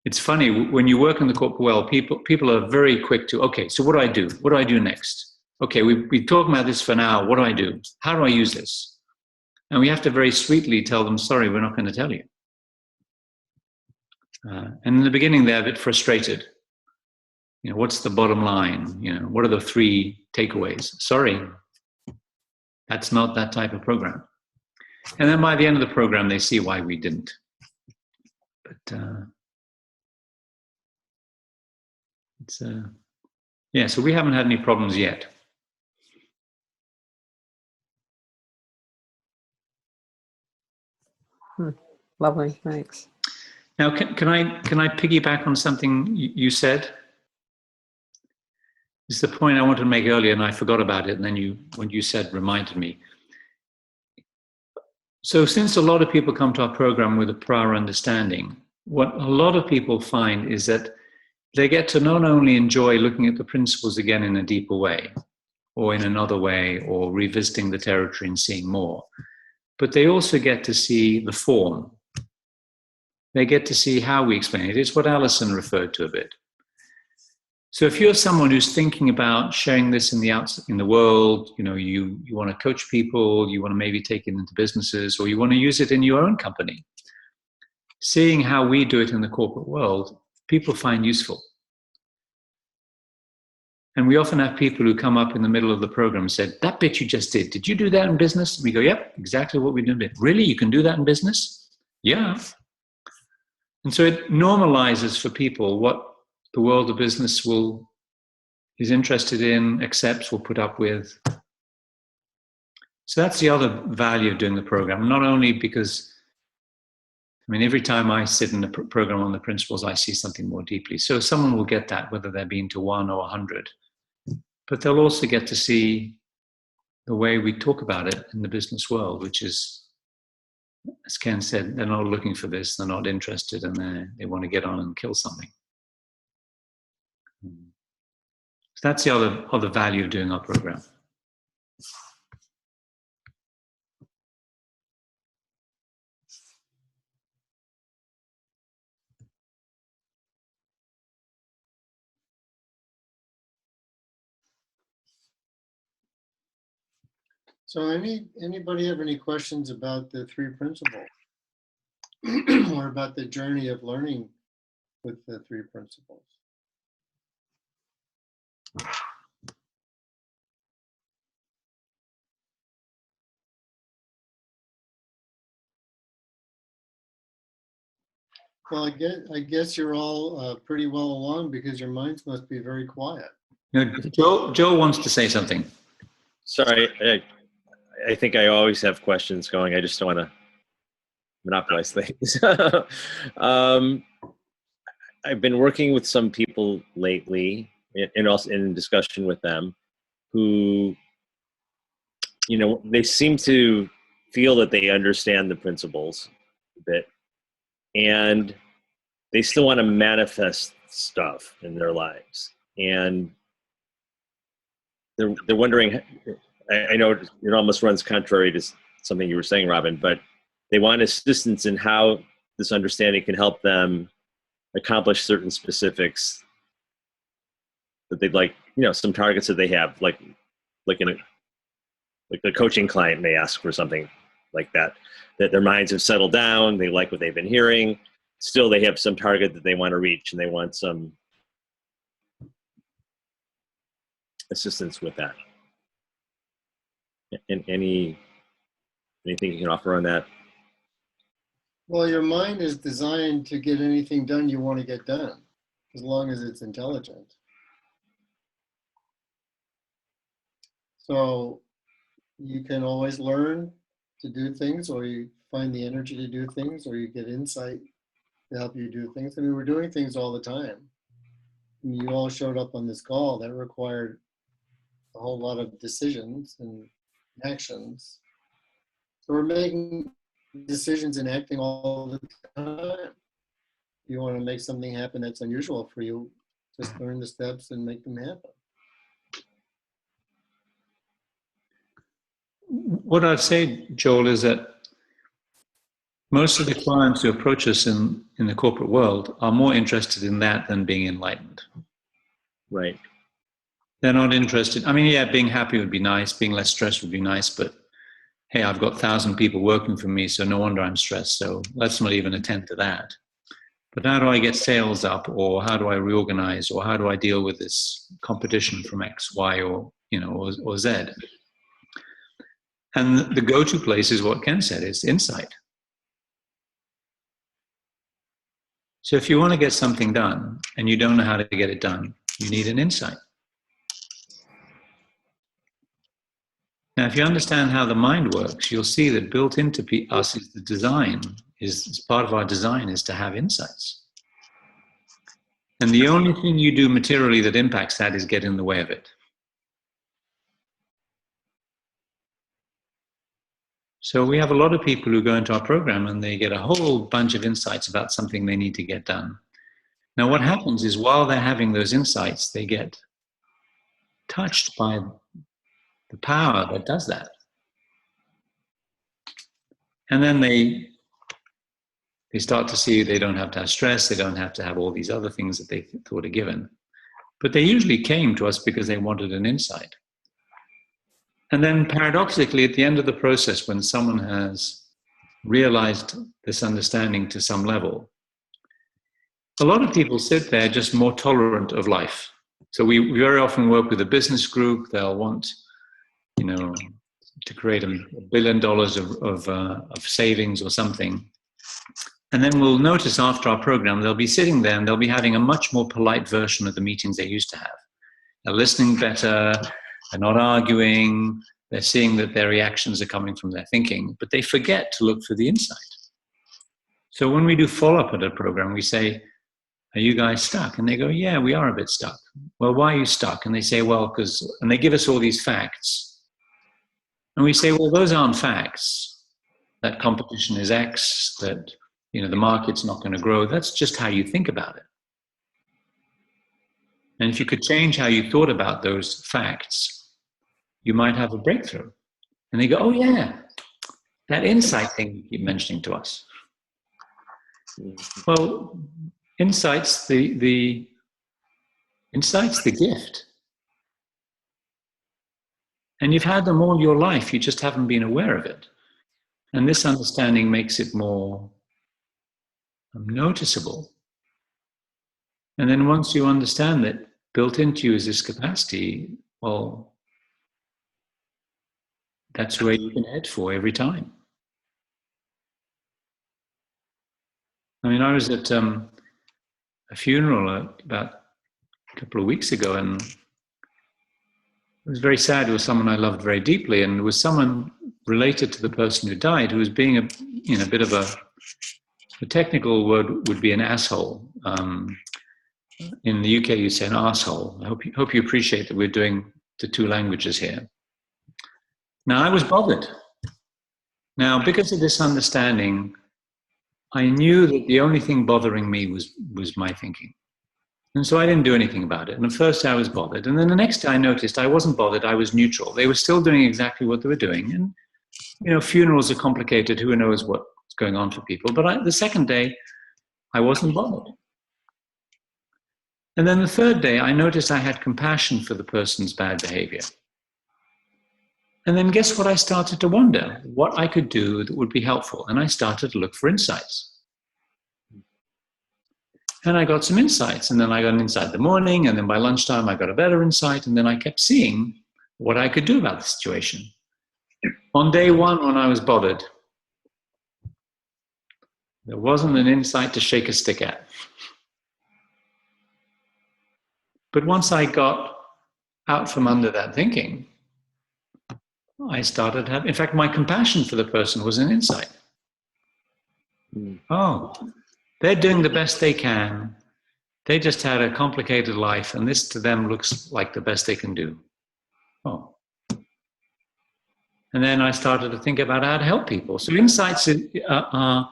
it's funny, when you work in the corporate world, people are very quick to, okay, so what do I do? What do I do next? Okay, we talked about this for an hour. What do I do? How do I use this? And we have to very sweetly tell them, sorry, we're not going to tell you. And in the beginning, they're a bit frustrated. You know, what's the bottom line? You know, what are the 3 takeaways? Sorry, that's not that type of program. And then by the end of the program, they see why we didn't. But it's yeah, so we haven't had any problems yet. Lovely, thanks. Now, can I piggyback on something you said? It's the point I wanted to make earlier, and I forgot about it. And then when you said, reminded me. So, since a lot of people come to our program with a prior understanding, what a lot of people find is that they get to not only enjoy looking at the principles again in a deeper way, or in another way, or revisiting the territory and seeing more, but they also get to see the form. They get to see how we explain it. It's what Alison referred to a bit. So if you're someone who's thinking about sharing this in the world, you know, you want to coach people, you want to maybe take it into businesses, or you want to use it in your own company, seeing how we do it in the corporate world, people find useful. And we often have people who come up in the middle of the program and said, that bit you just did you do that in business? And we go, yep, exactly what we did. Really? You can do that in business? Yeah. And so it normalizes for people what the world of business is interested in, accepts, will put up with. So that's the other value of doing the program. Not only because, I mean, every time I sit in the program on the principles, I see something more deeply. So someone will get that, whether they've been to 1 or 100. But they'll also get to see the way we talk about it in the business world, which is, as Ken said, they're not looking for this, they're not interested, and they want to get on and kill something. So that's the other value of doing our program. So anybody have any questions about the 3 principles or about the journey of learning with the 3 principles? Well, I guess you're all pretty well along because your minds must be very quiet. You know, Joe wants to say something. Sorry, I think I always have questions going. I just don't want to monopolize things. I've been working with some people lately, and also in discussion with them, who, you know, they seem to feel that they understand the principles a bit, and they still want to manifest stuff in their lives. And they're wondering, I know it almost runs contrary to something you were saying, Robin, but they want assistance in how this understanding can help them accomplish certain specifics that they'd like, you know, some targets that they have, like the coaching client may ask for something like that their minds have settled down, they like what they've been hearing, still they have some target that they want to reach and they want some assistance with that. And anything you can offer on that? Well, your mind is designed to get anything done you want to get done, as long as it's intelligent. So you can always learn to do things, or you find the energy to do things, or you get insight to help you do things. I mean, we're doing things all the time. I mean, you all showed up on this call that required a whole lot of decisions and actions. So we're making decisions and acting all the time. If you want to make something happen that's unusual for you, just learn the steps and make them happen. what I'd say, Joel, is that most of the clients who approach us in the corporate world are more interested in that than being enlightened. Right. They're not interested. I mean, yeah, being happy would be nice. Being less stressed would be nice. But hey, I've got 1,000 people working for me, so no wonder I'm stressed. So let's not even attend to that. But how do I get sales up, or how do I reorganize, or how do I deal with this competition from X, Y, or or Z? And the go-to place is what Ken said: is insight. So if you want to get something done and you don't know how to get it done, you need an insight. Now, if you understand how the mind works, you'll see that built into us is the design, is part of our design is to have insights. And the only thing you do materially that impacts that is get in the way of it. So we have a lot of people who go into our program and they get a whole bunch of insights about something they need to get done. Now, what happens is while they're having those insights, they get touched by the power that does that. And then they start to see they don't have to have stress, they don't have to have all these other things that they thought are given. But they usually came to us because they wanted an insight. And then paradoxically, at the end of the process, when someone has realized this understanding to some level, a lot of people sit there just more tolerant of life. So we very often work with a business group. They'll want, to create $1 billion of savings or something. And then we'll notice after our program, they'll be sitting there and they'll be having a much more polite version of the meetings they used to have. They're listening better. They're not arguing. They're seeing that their reactions are coming from their thinking, but they forget to look for the insight. So when we do follow-up at a program, we say, are you guys stuck? And they go, yeah, we are a bit stuck. Well, why are you stuck? And they say, well, because, and they give us all these facts. And we say, well, those aren't facts. That competition is X, that, the market's not going to grow. That's just how you think about it. And if you could change how you thought about those facts, you might have a breakthrough. And they go, oh yeah, that insight thing you keep mentioning to us. Well, insight's the gift. And you've had them all your life, you just haven't been aware of it. And this understanding makes it more noticeable. And then once you understand that built into you is this capacity, well, that's where you can head for every time. I mean, I was at a funeral about a couple of weeks ago, and it was very sad. It was someone I loved very deeply, and it was someone related to the person who died who was being a bit of the technical word would be an asshole. In the UK, you say an arsehole. I hope you appreciate that we're doing the two languages here. Now, I was bothered. Now, because of this understanding, I knew that the only thing bothering me was my thinking. And so I didn't do anything about it. And at first I was bothered. And then the next day I noticed I wasn't bothered, I was neutral. They were still doing exactly what they were doing. And, funerals are complicated. Who knows what's going on for people. But the second day, I wasn't bothered. And then the third day, I noticed I had compassion for the person's bad behavior. And then guess what? I started to wonder what I could do that would be helpful. And I started to look for insights. And I got some insights. And then I got an insight in the morning. And then by lunchtime, I got a better insight. And then I kept seeing what I could do about the situation. On day one, when I was bothered, there wasn't an insight to shake a stick at. But once I got out from under that thinking, I started to have, in fact, my compassion for the person was an insight. Oh, they're doing the best they can. They just had a complicated life, and this to them looks like the best they can do. Oh. And then I started to think about how to help people. So insights are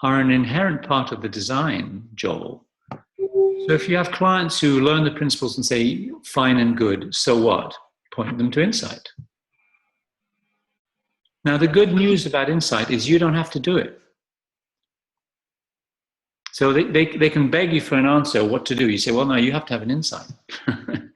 an inherent part of the design, Joel. So if you have clients who learn the principles and say, fine and good, so what? Point them to insight. Now, the good news about insight is you don't have to do it. So they can beg you for an answer, what to do. You say, well, no, you have to have an insight. And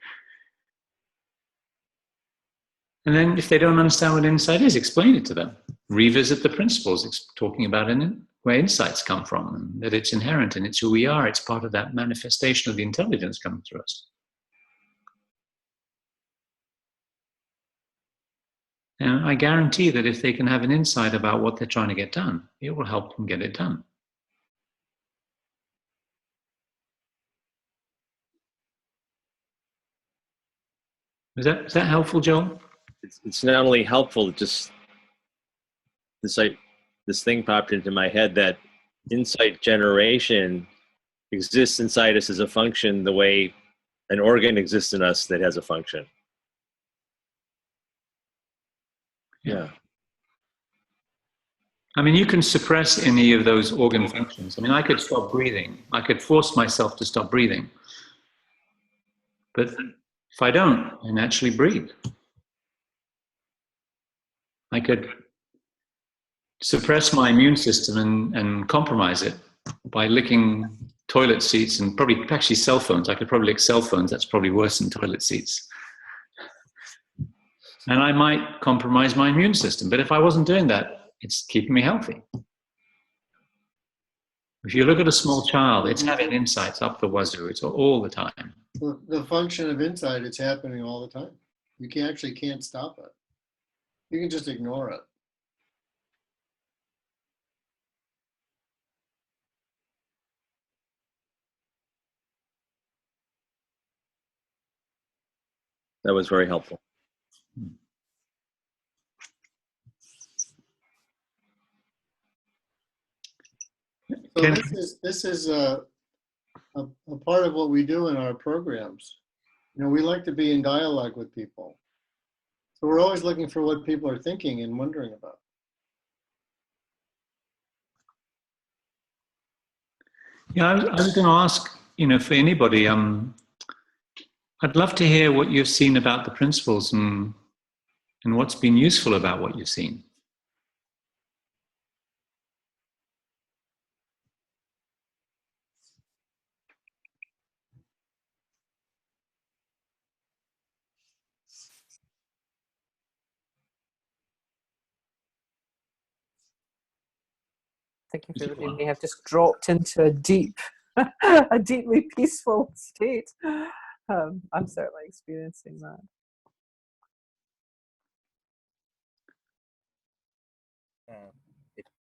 then if they don't understand what insight is, explain it to them. Revisit the principles, talking about where insights come from, and that it's inherent and it's who we are. It's part of that manifestation of the intelligence coming through us. And I guarantee that if they can have an insight about what they're trying to get done, it will help them get it done. Is that helpful, Joel? It's not only helpful, just this thing popped into my head that insight generation exists inside us as a function the way an organ exists in us that has a function. Yeah. I mean, you can suppress any of those organ functions. I mean, I could stop breathing. I could force myself to stop breathing. But if I don't, I naturally breathe. I could suppress my immune system and compromise it by licking toilet seats and probably actually cell phones. I could probably lick cell phones. That's probably worse than toilet seats. And I might compromise my immune system. But if I wasn't doing that, it's keeping me healthy. If you look at a small child, it's having insights up the wazoo. It's all the time. Well, the function of insight, it's happening all the time. You actually can't stop it. You can just ignore it. That was very helpful. So this is a part of what we do in our programs. You know, we like to be in dialogue with people. So we're always looking for what people are thinking and wondering about. Yeah, I was going to ask, for anybody, I'd love to hear what you've seen about the principles and what's been useful about what you've seen. I think everybody may have just dropped into a deeply peaceful state. I'm certainly experiencing that.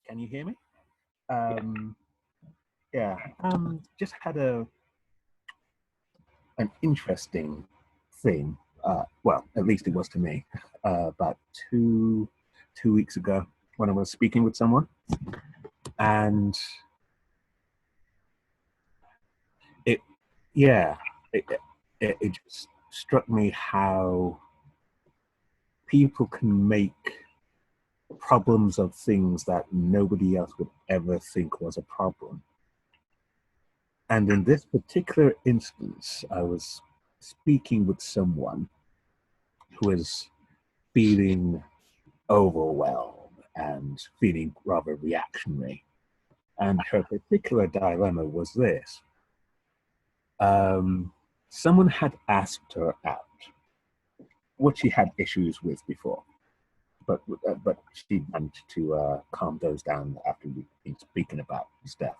Can you hear me? Yeah. Just had an interesting thing. Well, at least it was to me. About two weeks ago, when I was speaking with someone, and it just struck me how people can make problems of things that nobody else would ever think was a problem. And in this particular instance, I was speaking with someone who is feeling overwhelmed and feeling rather reactionary. And her particular dilemma was this. Someone had asked her out, what she had issues with before, but she managed to calm those down after we've been speaking about stuff.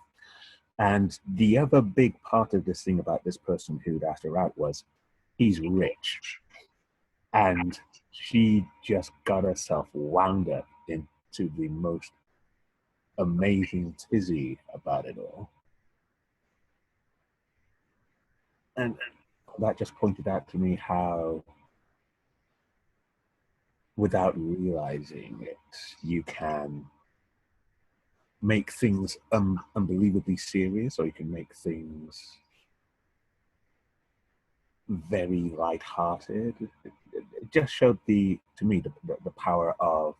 And the other big part of this thing about this person who'd asked her out was, he's rich. And she just got herself wound up into the most amazing tizzy about it all. And that just pointed out to me how, without realizing it, you can make things unbelievably serious, or you can make things very lighthearted. It just showed to me the power of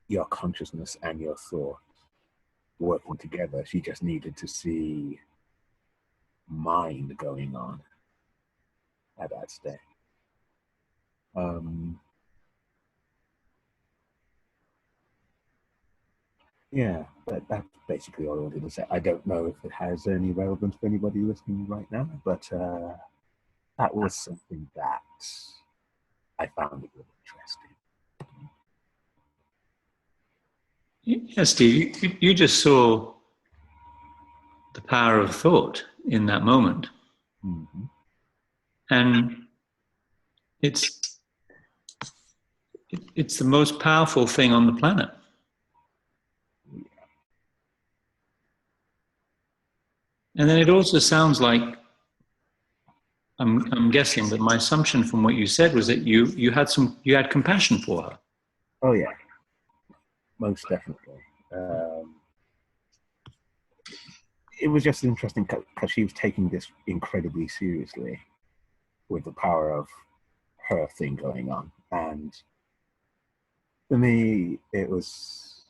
your consciousness and your thought working together. She just needed to see mind going on at that stage. Yeah, that's basically all I wanted to say. I don't know if it has any relevance for anybody listening right now, but that was something that I found really interesting. Yes, Steve, you just saw the power of thought in that moment. Mm-hmm. And it's the most powerful thing on the planet. And then it also sounds like, I'm guessing, but my assumption from what you said was that you had compassion for her. Oh yeah, most definitely. It was just interesting because she was taking this incredibly seriously with the power of her thing going on. And for me, it was,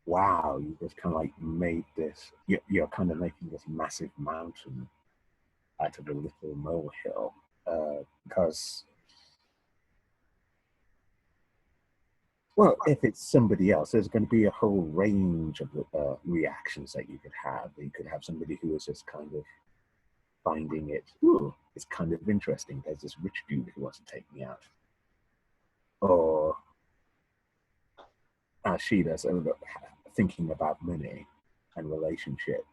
wow, you just kind of like made this, you're kind of making this massive mountain out of a little molehill. Because, well, if it's somebody else, there's going to be a whole range of reactions that you could have. You could have somebody who is just kind of finding it, ooh, it's kind of interesting. There's this rich dude who wants to take me out. Or she does, thinking about money and relationships.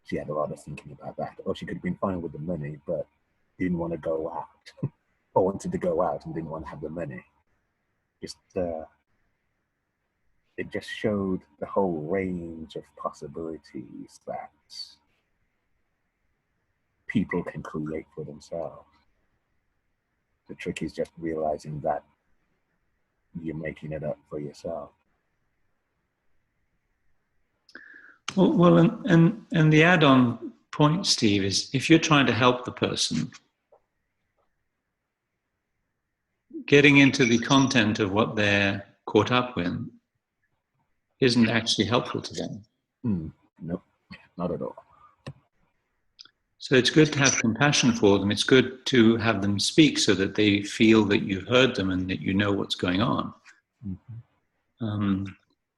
She had a lot of thinking about that. Or she could have been fine with the money, but didn't want to go out. Or wanted to go out and didn't want to have the money. Just, it just showed the whole range of possibilities that people can create for themselves. The trick is just realizing that you're making it up for yourself. Well, and the add-on point, Steve, is if you're trying to help the person, getting into the content of what they're caught up with isn't actually helpful to them. Nope, not at all. So it's good to have compassion for them. It's good to have them speak so that they feel that you've heard them and that you know what's going on. Mm-hmm.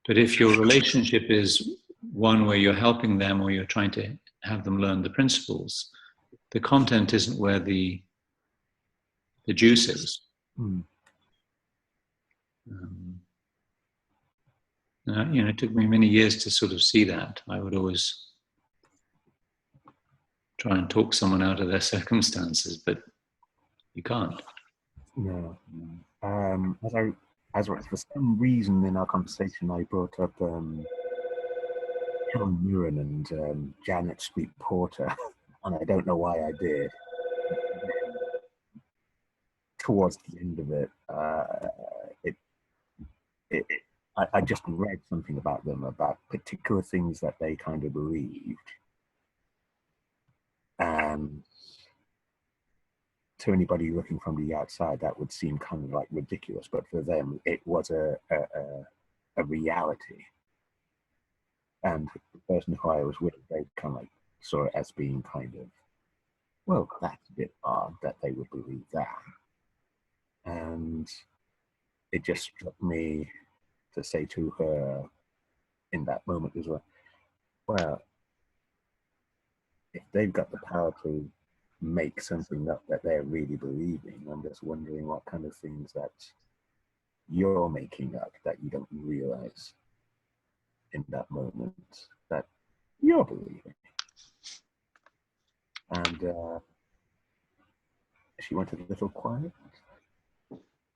But if your relationship is one where you're helping them or you're trying to have them learn the principles, the content isn't where the juice is. It took me many years to sort of see that. I would always try and talk someone out of their circumstances, but you can't. No. As for some reason in our conversation, I brought up Helen Mirren and Janet Street Porter, and I don't know why I did. Towards the end of it, I just read something about them, about particular things that they kind of believed. And to anybody looking from the outside, that would seem kind of like ridiculous, but for them, it was a reality. And the person who I was with, they kind of like saw it as being kind of, well, that's a bit odd that they would believe that. And it just struck me to say to her in that moment as well, if they've got the power to make something up that they're really believing, I'm just wondering what kind of things that you're making up that you don't realize in that moment that you're believing. And she went a little quiet.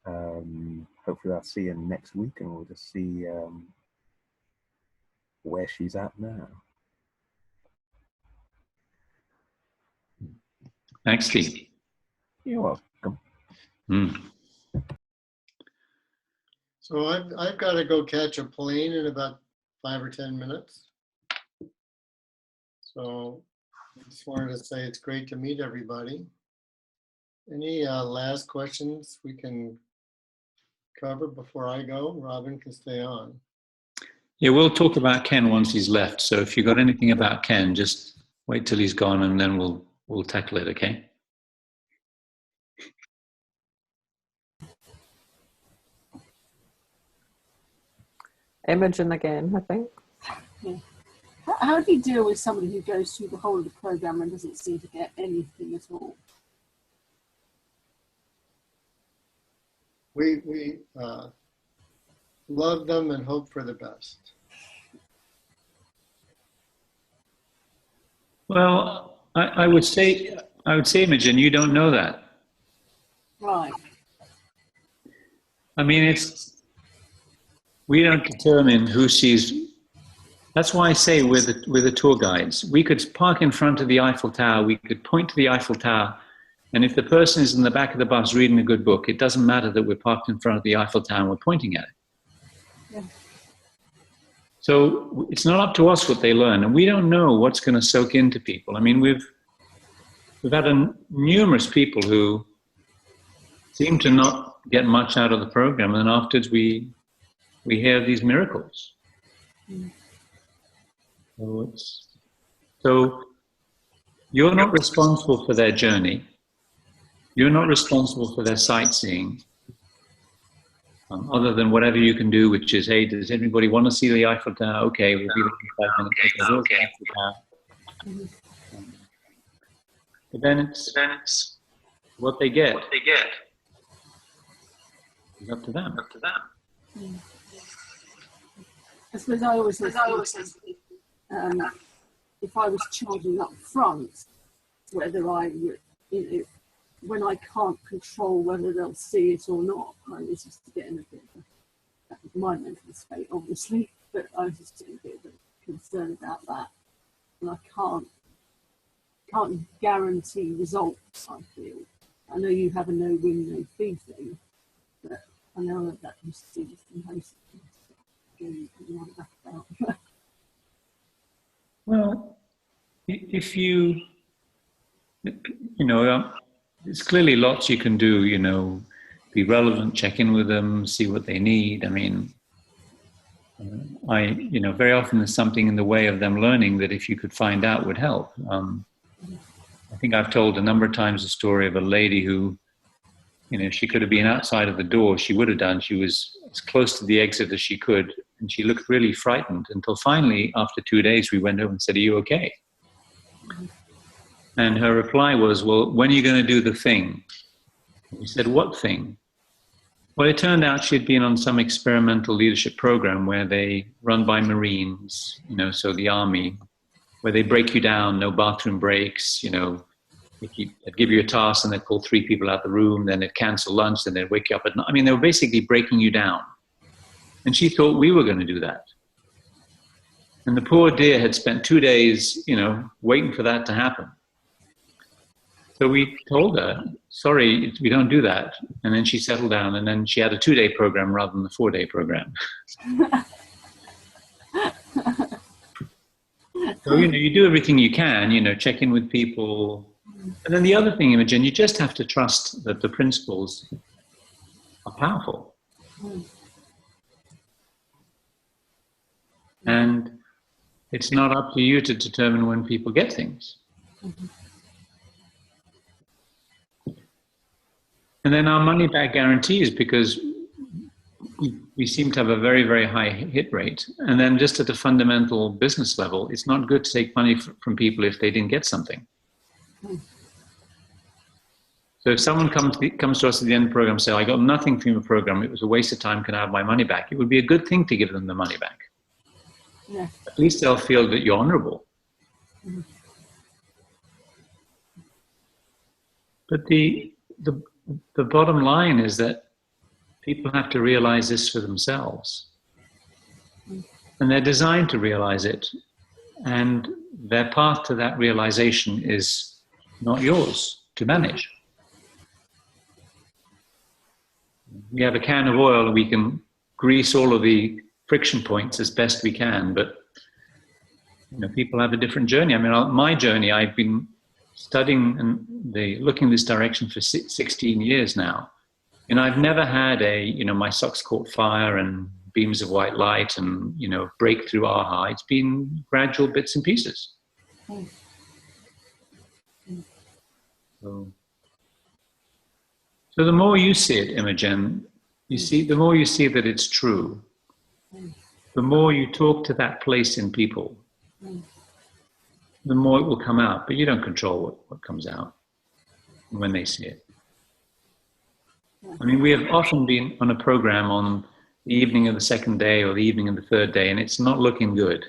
Hopefully I'll see her next week and we'll just see where she's at now. Thanks, Steve. You're welcome. So I've got to go catch a plane in about 5 or 10 minutes. So I just wanted to say it's great to meet everybody. Any last questions we can cover before I go? Robin can stay on. Yeah, we'll talk about Ken once he's left. So if you've got anything about Ken, just wait till he's gone and then we'll tackle it, okay? Imogen again, I think. Yeah. How do you deal with somebody who goes through the whole of the program and doesn't seem to get anything at all? We love them and hope for the best. Well, I would say, Imogen, you don't know that. Right. I mean, we don't determine who sees. That's why I say with the tour guides, we could park in front of the Eiffel Tower, we could point to the Eiffel Tower, and if the person is in the back of the bus reading a good book, it doesn't matter that we're parked in front of the Eiffel Tower and we're pointing at it. Yeah. So it's not up to us what they learn, and we don't know what's going to soak into people. I mean, we've had numerous people who seem to not get much out of the program, and afterwards we hear these miracles. Mm. So you're not responsible for their journey. You're not responsible for their sightseeing, other than whatever you can do, which is, hey, does anybody want to see the Eiffel Tower? Okay, we'll be there in 5 minutes. Okay. But then it's what they get. It's up to them. Mm. I suppose I always think, if I was charging up front, whether when I can't control whether they'll see it or not, I was just getting a bit of my mental state, obviously, but I was just getting a bit of a concern about that, and I can't guarantee results. I feel. I know you have a no win, no fee thing, but I know that you see this in most about. Well, if you know, there's clearly lots you can do, you know, be relevant, check in with them, see what they need. I mean, very often there's something in the way of them learning that if you could find out would help. I think I've told a number of times the story of a lady who, you know, she could have been outside of the door, she would have done. She was as close to the exit as she could, and she looked really frightened until finally, after 2 days, we went over and said, "Are you okay?" And her reply was, "Well, when are you going to do the thing?" We said, "What thing?" Well, it turned out she'd been on some experimental leadership program where they run by Marines, you know, so the Army, where they break you down, no bathroom breaks, you know, they'd give you a task and they'd pull 3 people out of the room, then they'd cancel lunch, then they'd wake you up at night. I mean, they were basically breaking you down. And she thought we were going to do that. And the poor dear had spent 2 days, you know, waiting for that to happen. So we told her, sorry, we don't do that. And then she settled down, and then she had a 2-day program rather than the 4-day program. So, you know, you do everything you can, you know, check in with people. And then the other thing, Imogen, you just have to trust that the principles are powerful. And it's not up to you to determine when people get things. And then our money back guarantees, because we seem to have a very, very high hit rate. And then just at a fundamental business level, it's not good to take money from people if they didn't get something. So if someone comes to us at the end of the program and says, "I got nothing from your program, it was a waste of time, can I have my money back?" It would be a good thing to give them the money back. Yeah. At least they'll feel that you're honorable. Mm-hmm. But the bottom line is that people have to realize this for themselves. And they're designed to realize it. And their path to that realization is not yours to manage. We have a can of oil and we can grease all of the friction points as best we can, but you know, people have a different journey. I mean, my journey, I've been studying and looking this direction for 16 years now. And I've never had my socks caught fire and beams of white light and, you know, breakthrough aha. It's been gradual bits and pieces. So the more you see it, Imogen, the more you see that it's true. the more you talk to that place in people, the more it will come out. But you don't control what comes out when they see it. I mean, we have often been on a program on the evening of the second day or the evening of the third day, and it's not looking good.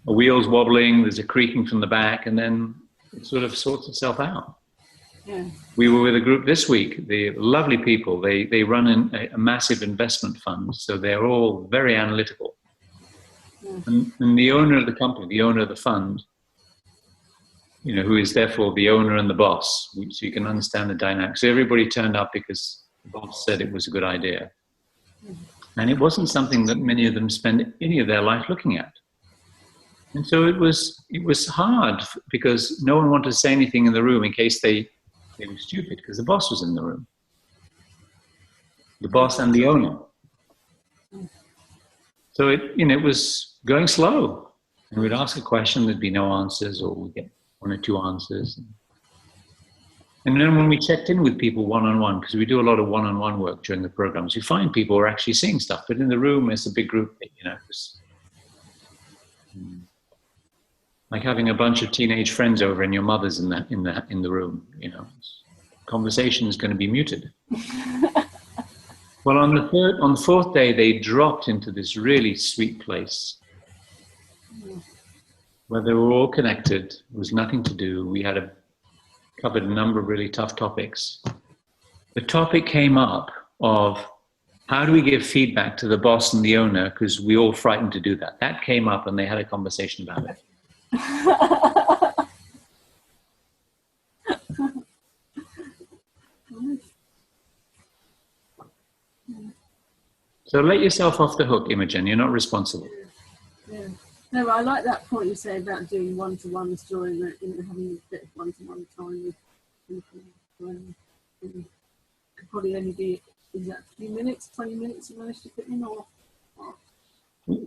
A wheel's wobbling, there's a creaking from the back, and then it sort of sorts itself out. Yeah. We were with a group this week, the lovely people. They run a massive investment fund, so they're all very analytical. Yeah. And the owner of the company, the owner of the fund, you know, who is therefore the owner and the boss, so you can understand the dynamics. So everybody turned up because the boss said it was a good idea. And it wasn't something that many of them spend any of their life looking at. And so it was hard because no one wanted to say anything in the room in case they were stupid, because the boss was in the room. The boss and the owner. So it was going slow. And we'd ask a question, there'd be no answers, or we'd get one or two answers. And then when we checked in with people one-on-one, because we do a lot of one-on-one work during the programs, you find people are actually seeing stuff. But in the room, it's a big group, you know. It's like having a bunch of teenage friends over and your mother's in the room, you know. Conversation is going to be muted. Well, on the fourth day, they dropped into this really sweet place where they were all connected. There was nothing to do. We had covered a number of really tough topics. The topic came up of how do we give feedback to the boss and the owner, because we're all frightened to do that. That came up and they had a conversation about it. So let yourself off the hook, Imogen. You're not responsible. Yeah. No, I like that point you say about doing one-to-ones during having a bit of one-to-one time with people. Could probably only be, is that 3 minutes, 20 minutes you managed to fit in, or?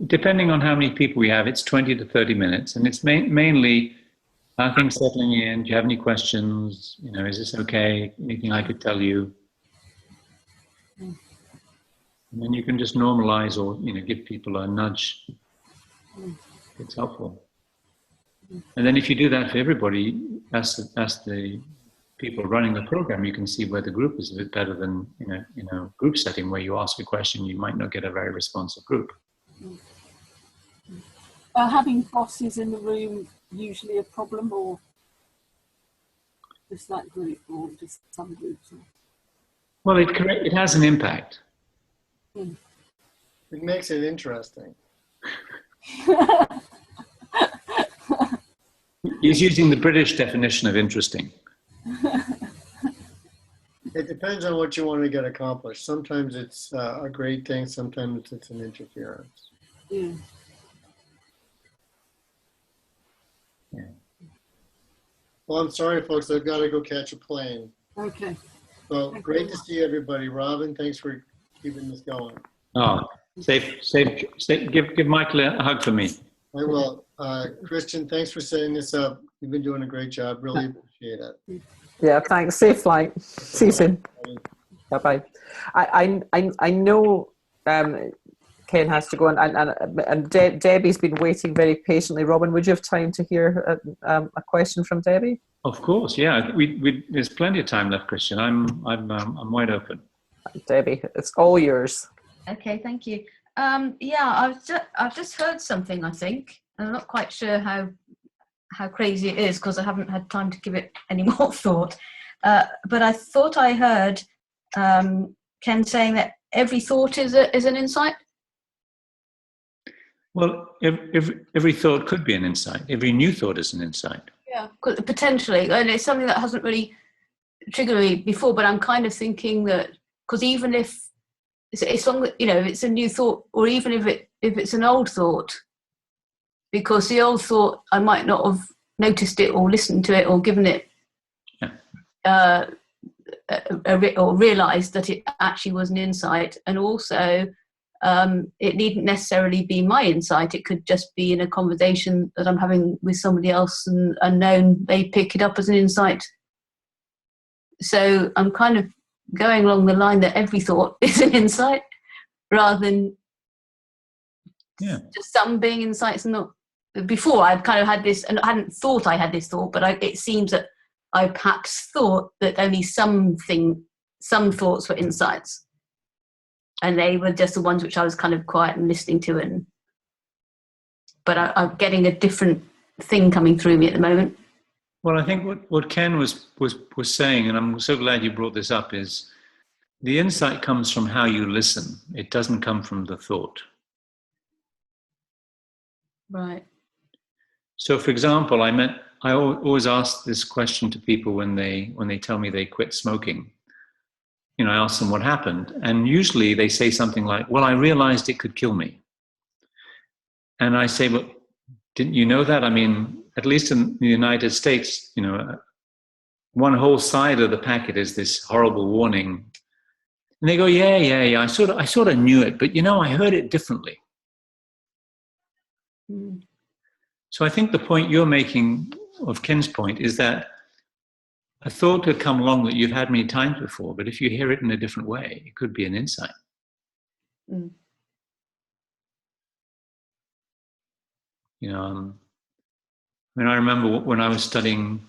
Depending on how many people we have, it's 20 to 30 minutes. And it's mainly, are things settling in? Do you have any questions? You know, is this okay? Anything I could tell you? And then you can just normalize or, you know, give people a nudge. It's helpful. And then if you do that for everybody, ask the people running the program, you can see where the group is a bit better than in a group setting where you ask a question, you might not get a very responsive group. Having bosses in the room usually a problem, or just that group, or just some groups? Well, it has an impact. It makes it interesting. He's using the British definition of interesting. It depends on what you want to get accomplished. Sometimes it's a great thing, sometimes it's an interference. Yeah. Well, I'm sorry, folks. I've got to go catch a plane. Okay. So great to see everybody. Robin, thanks for keeping this going. Oh, give Michael a hug for me. I will. Christian, thanks for setting this up. You've been doing a great job. Really appreciate it. Yeah, thanks. Safe flight. See you soon. Bye-bye. I know Ken has to go, and Debbie's been waiting very patiently. Robin, would you have time to hear a question from Debbie? Of course, yeah. There's plenty of time left, Christian. I'm wide open. Debbie, it's all yours. Okay, thank you. Yeah, I've just heard something. I think I'm not quite sure how crazy it is because I haven't had time to give it any more thought. But I thought I heard Ken saying that every thought is an insight. Well, every thought could be an insight. Every new thought is an insight. Yeah, potentially, and it's something that hasn't really triggered me before. But I'm kind of thinking that because even if it's long, if it's a new thought, or even if it's an old thought, because the old thought I might not have noticed it or listened to it or given it, or realised that it actually was an insight, and also. It needn't necessarily be my insight. It could just be in a conversation that I'm having with somebody else and unknown, they pick it up as an insight. So I'm kind of going along the line that every thought is an insight. rather than Yeah. just some being insights and not. Before I've kind of had this, and I hadn't thought I had this thought, but it seems that I perhaps thought that only some thoughts were insights, and they were just the ones which I was kind of quiet and listening to. But I'm getting a different thing coming through me at the moment. Well, I think what Ken was saying, and I'm so glad you brought this up, is the insight comes from how you listen. It doesn't come from the thought. Right. So, for example, I always ask this question to people when they tell me they quit smoking. You know, I ask them what happened, and usually they say something like, "Well, I realized it could kill me." And I say, "But didn't you know that? I mean, at least in the United States, you know, one whole side of the packet is this horrible warning." And they go, "Yeah. I sort of knew it, but you know, I heard it differently." Mm. So I think the point you're making, of Ken's point, is that a thought could come along that you've had many times before, but if you hear it in a different way, it could be an insight. Mm. You know, I mean, I remember when I was studying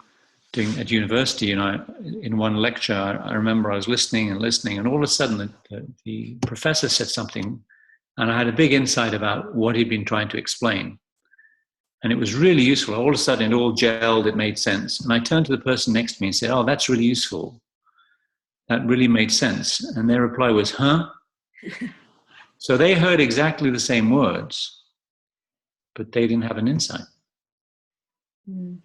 at university, you know, in one lecture, I remember I was listening, and all of a sudden the professor said something, and I had a big insight about what he'd been trying to explain. And it was really useful. All of a sudden, it all gelled, it made sense. And I turned to the person next to me and said, "Oh, that's really useful. That really made sense." And their reply was, "Huh?" So they heard exactly the same words, but they didn't have an insight. Mm.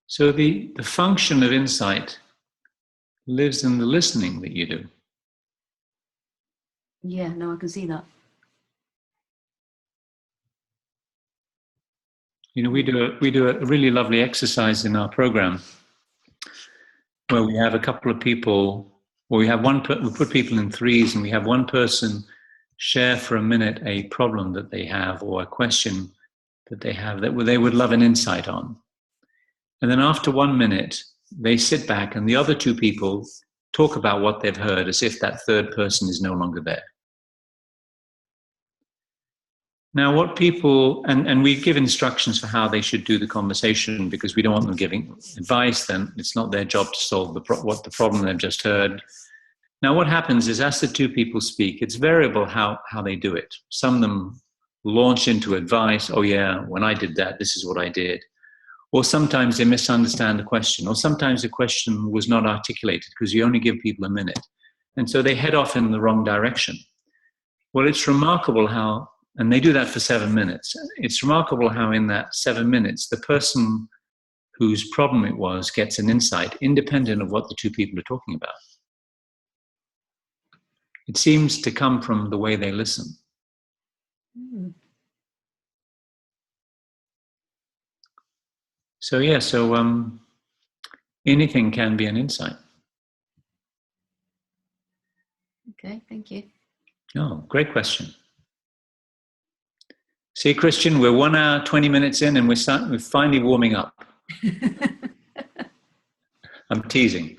So the function of insight lives in the listening that you do. Yeah, no, I can see that. You know, we do a really lovely exercise in our program where we have a couple of people, or we put people in threes, and we have one person share for a minute a problem that they have or a question that they have that they would love an insight on. And then after 1 minute, they sit back and the other two people talk about what they've heard as if that third person is no longer there. Now, what people, and we give instructions for how they should do the conversation because we don't want them giving advice, then it's not their job to solve the problem they've just heard. Now, what happens is as the two people speak, it's variable how they do it. Some of them launch into advice, "Oh yeah, when I did that, this is what I did." Or sometimes they misunderstand the question, or sometimes the question was not articulated because you only give people a minute. And so they head off in the wrong direction. Well, it's remarkable how, and they do that for 7 minutes. It's remarkable how in that 7 minutes, the person whose problem it was gets an insight independent of what the two people are talking about. It seems to come from the way they listen. Mm. So anything can be an insight. Okay, thank you. Oh, great question. See, Christian, we're 1 hour, 20 minutes in, and we're finally warming up. I'm teasing.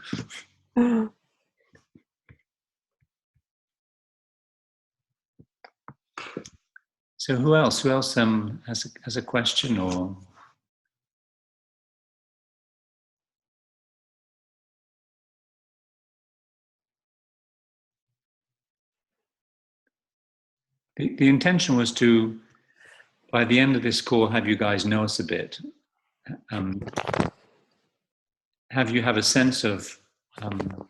So who else has a question or? The intention was to, by the end of this call, have you guys know us a bit. Have you have a sense of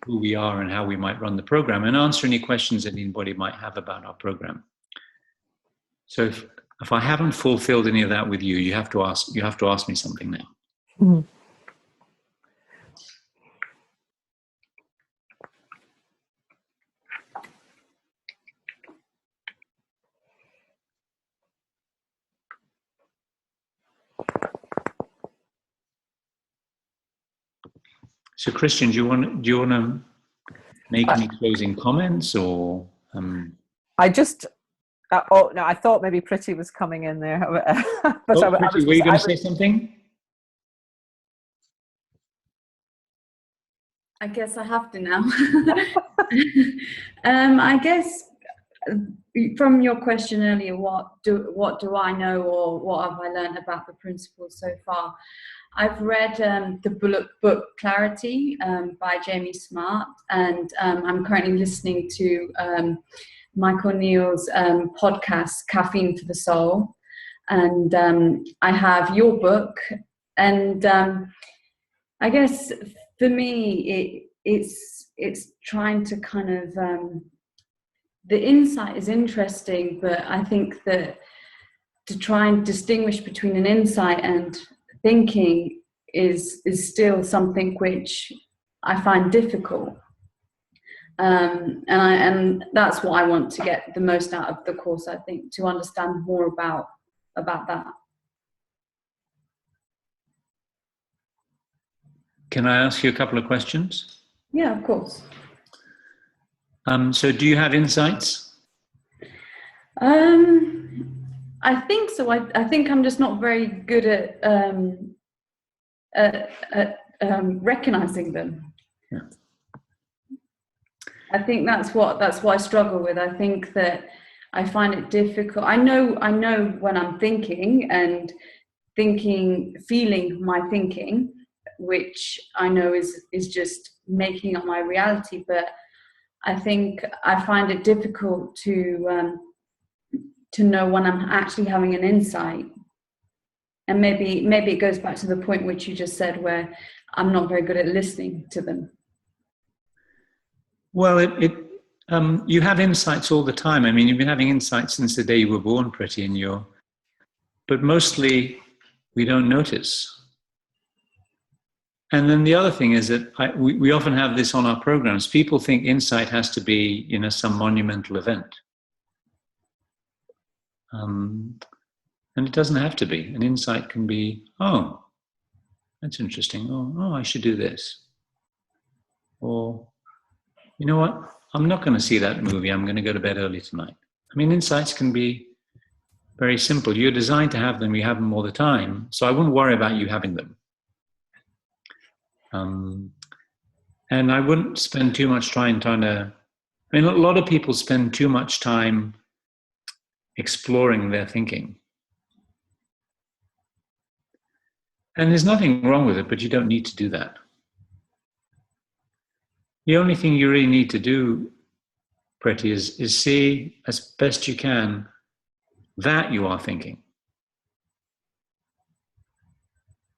who we are and how we might run the program, and answer any questions that anybody might have about our program. So if I haven't fulfilled any of that with you, you have to ask me something now. Mm-hmm. So Christian, do you want to make any closing comments or? I just. Oh no! I thought maybe Pretty was coming in there, but Pretty, were you going to say something? I guess I have to now. I guess from your question earlier, what do I know, or what have I learned about the principles so far? I've read the book Clarity by Jamie Smart, and I'm currently listening to Michael Neal's podcast, Caffeine for the Soul, and I have your book, and I guess for me it's trying to kind of the insight is interesting, but I think that to try and distinguish between an insight and thinking is still something which I find difficult, and that's what I want to get the most out of the course. I think to understand more about that. Can I ask you a couple of questions? Yeah, of course. So, do you have insights? I think so. I think I'm just not very good at recognizing them. Yeah. I think that's what I struggle with. I think that I find it difficult. I know when I'm thinking and feeling my thinking, which I know is just making up my reality. But I think I find it difficult to know when I'm actually having an insight. And maybe it goes back to the point which you just said, where I'm not very good at listening to them. Well, you have insights all the time. I mean, you've been having insights since the day you were born, Pretty, but mostly we don't notice. And then the other thing is that we often have this on our programs. People think insight has to be, some monumental event. And it doesn't have to be. An insight can be, oh, that's interesting. Oh, I should do this. Or, you know what? I'm not going to see that movie. I'm going to go to bed early tonight. I mean, insights can be very simple. You're designed to have them. You have them all the time. So I wouldn't worry about you having them. And I wouldn't spend too much time a lot of people spend too much time exploring their thinking. And there's nothing wrong with it, but you don't need to do that. The only thing you really need to do, Pretty, is see as best you can that you are thinking.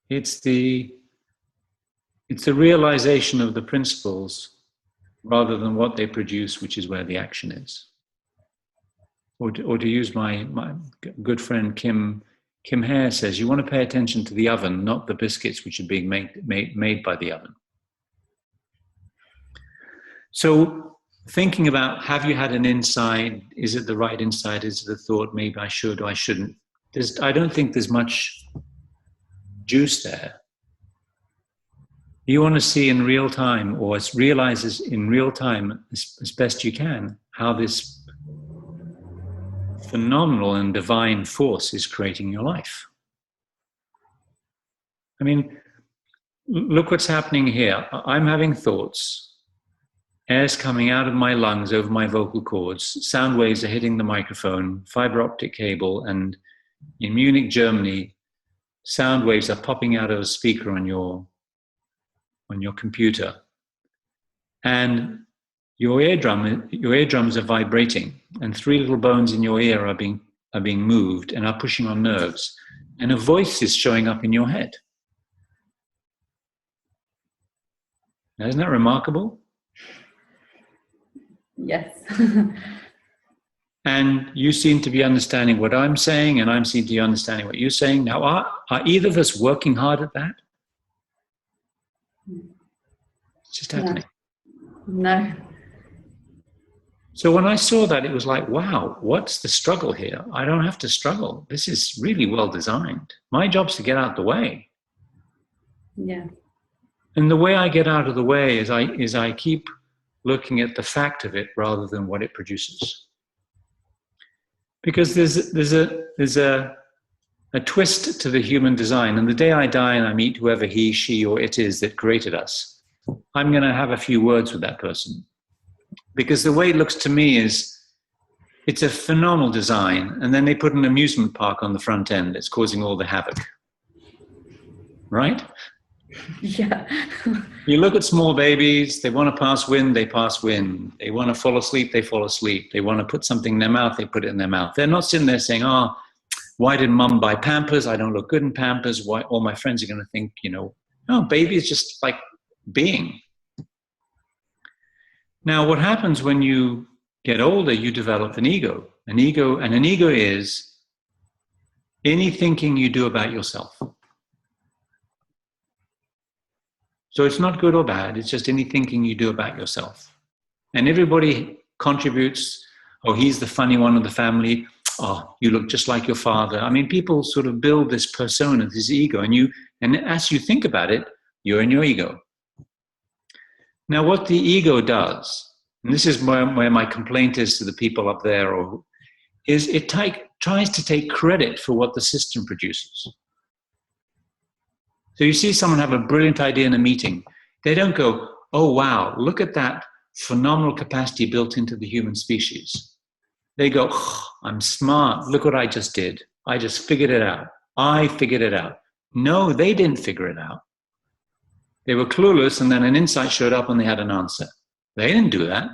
It's the realization of the principles rather than what they produce, which is where the action is. Or to use my good friend Kim Hare says, you want to pay attention to the oven, not the biscuits which are being made by the oven. So thinking about, have you had an insight? Is it the right insight? Is it a thought, maybe I should or I shouldn't? I don't think there's much juice there. You want to see in real time, or realize in real time as best you can, how this phenomenal and divine force is creating your life. I mean, look what's happening here. I'm having thoughts. Air's coming out of my lungs over my vocal cords. Sound waves are hitting the microphone, fiber optic cable, and in Munich, Germany, sound waves are popping out of a speaker on your computer. And your eardrums are vibrating, and 3 little bones in your ear are being moved and are pushing on nerves, and a voice is showing up in your head. Now, isn't that remarkable? Yes. And you seem to be understanding what I'm saying, and I seem to be understanding what you're saying. Now, are either of us working hard at that? It's just happening. No. So when I saw that, it was like, wow, what's the struggle here? I don't have to struggle. This is really well designed. My job's to get out of the way. Yeah. And the way I get out of the way is I keep looking at the fact of it rather than what it produces. Because there's a twist to the human design. And the day I die and I meet whoever he, she, or it is that created us, I'm going to have a few words with that person. Because the way it looks to me is It's a phenomenal design. And then they put an amusement park on the front end that's causing all the havoc. Right? Yeah. You look at small babies, they want to pass wind, they pass wind. They want to fall asleep, they fall asleep. They want to put something in their mouth, they put it in their mouth. They're not sitting there saying, oh, why did mum buy Pampers? I don't look good in Pampers. Why? All my friends are going to think, no, baby is just like being. Now, what happens when you get older, you develop an ego. An ego is any thinking you do about yourself. So it's not good or bad. It's just any thinking you do about yourself. And everybody contributes. Oh, he's the funny one of the family. Oh, you look just like your father. I mean, people sort of build this persona, this ego, and as you think about it, you're in your ego. Now, what the ego does, and this is where my complaint is to the people up there, is it tries to take credit for what the system produces. So you see someone have a brilliant idea in a meeting. They don't go, oh, wow, look at that phenomenal capacity built into the human species. They go, oh, I'm smart. Look what I just did. I just figured it out. I figured it out. No, they didn't figure it out. They were clueless, and then an insight showed up and they had an answer. They didn't do that.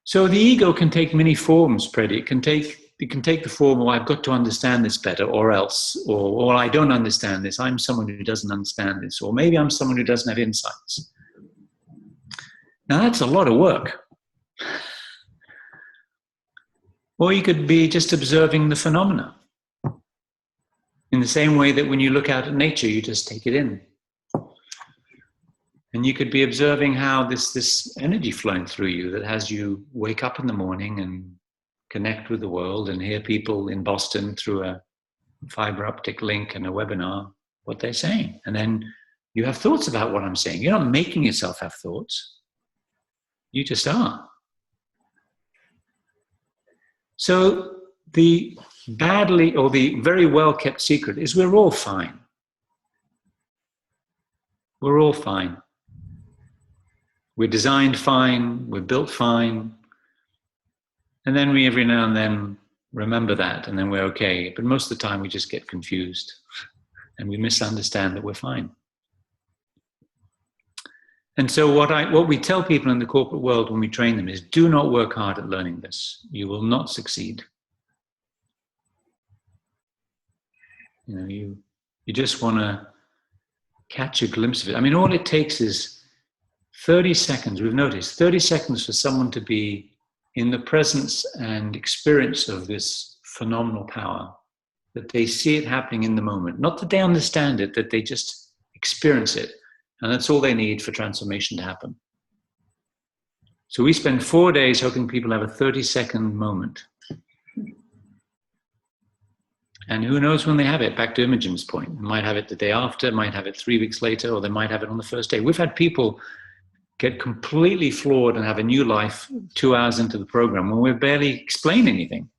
So the ego can take many forms, Preddy. It can take the form of, I've got to understand this better, or else, or I don't understand this. I'm someone who doesn't understand this, or maybe I'm someone who doesn't have insights. Now that's a lot of work. Or you could be just observing the phenomena. In the same way that when you look out at nature, you just take it in. And you could be observing how this energy flowing through you that has you wake up in the morning and connect with the world and hear people in Boston through a fiber optic link and a webinar, what they're saying. And then you have thoughts about what I'm saying. You're not making yourself have thoughts. You just are. So the very well kept secret is we're all fine. We're all fine. We're designed fine. We're built fine. And then we every now and then remember that, and then we're okay. But most of the time we just get confused and we misunderstand that we're fine. And so what we tell people in the corporate world when we train them is, do not work hard at learning this. You will not succeed. You just want to catch a glimpse of it. I mean, all it takes is 30 seconds. We've noticed 30 seconds for someone to be in the presence and experience of this phenomenal power, that they see it happening in the moment. Not that they understand it, that they just experience it. And that's all they need for transformation to happen. So we spend 4 days hoping people have a 30-second moment. And who knows when they have it? Back to Imogen's point. They might have it the day after, might have it 3 weeks later, or they might have it on the first day. We've had people get completely floored and have a new life 2 hours into the program when we've barely explained anything.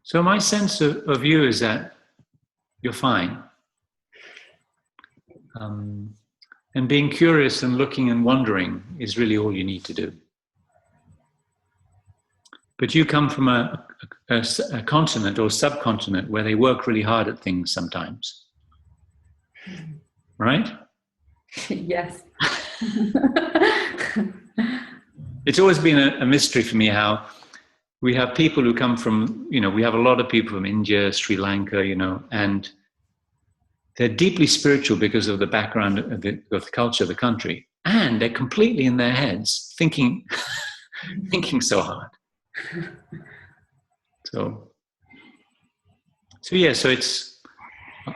So my sense of you is that you're fine. And being curious and looking and wondering is really all you need to do. But you come from a continent or subcontinent where they work really hard at things sometimes. Right? Yes. It's always been a mystery for me how we have people who come from, we have a lot of people from India, Sri Lanka, and they're deeply spiritual because of the background of the culture of the country. And they're completely in their heads thinking so hard. So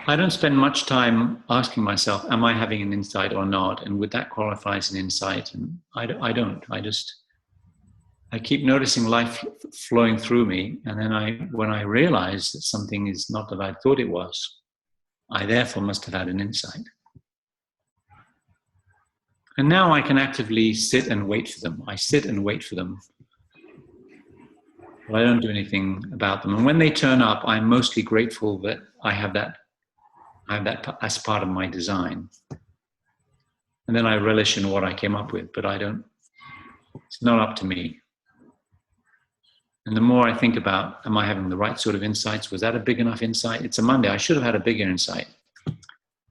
I don't spend much time asking myself, am I having an insight or not? And would that qualify as an insight? And I don't. I keep noticing life flowing through me. And then when I realize that something is not that I thought it was, I therefore must have had an insight. And now I can actively sit and wait for them. I sit and wait for them. But I don't do anything about them. And when they turn up, I'm mostly grateful that I have that as part of my design. And then I relish in what I came up with, but it's not up to me. And the more I think about, am I having the right sort of insights? Was that a big enough insight? It's a Monday. I should have had a bigger insight.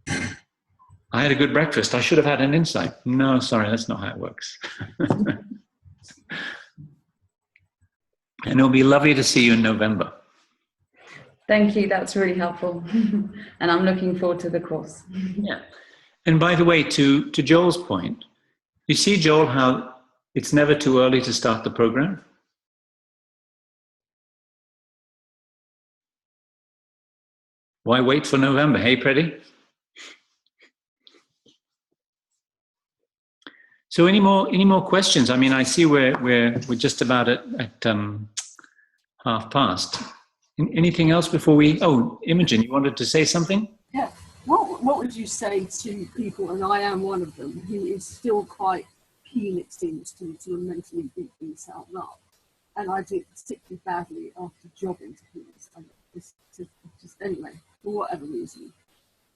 I had a good breakfast. I should have had an insight. No, sorry, that's not how it works. And it'll be lovely to see you in November. Thank you. That's really helpful. And I'm looking forward to the course. Yeah. And by the way, to Joel's point, you see, Joel, how it's never too early to start the program? Why wait for November? Hey, Preddy? So any more questions? I mean, I see we're just about at past. Anything else before we? Oh, Imogen, you wanted to say something? Yeah. What would you say to people, and I am one of them, who is still quite keen, it seems, to mentally beat themselves up, and I do it particularly badly after job interviews. Just anyway, for whatever reason.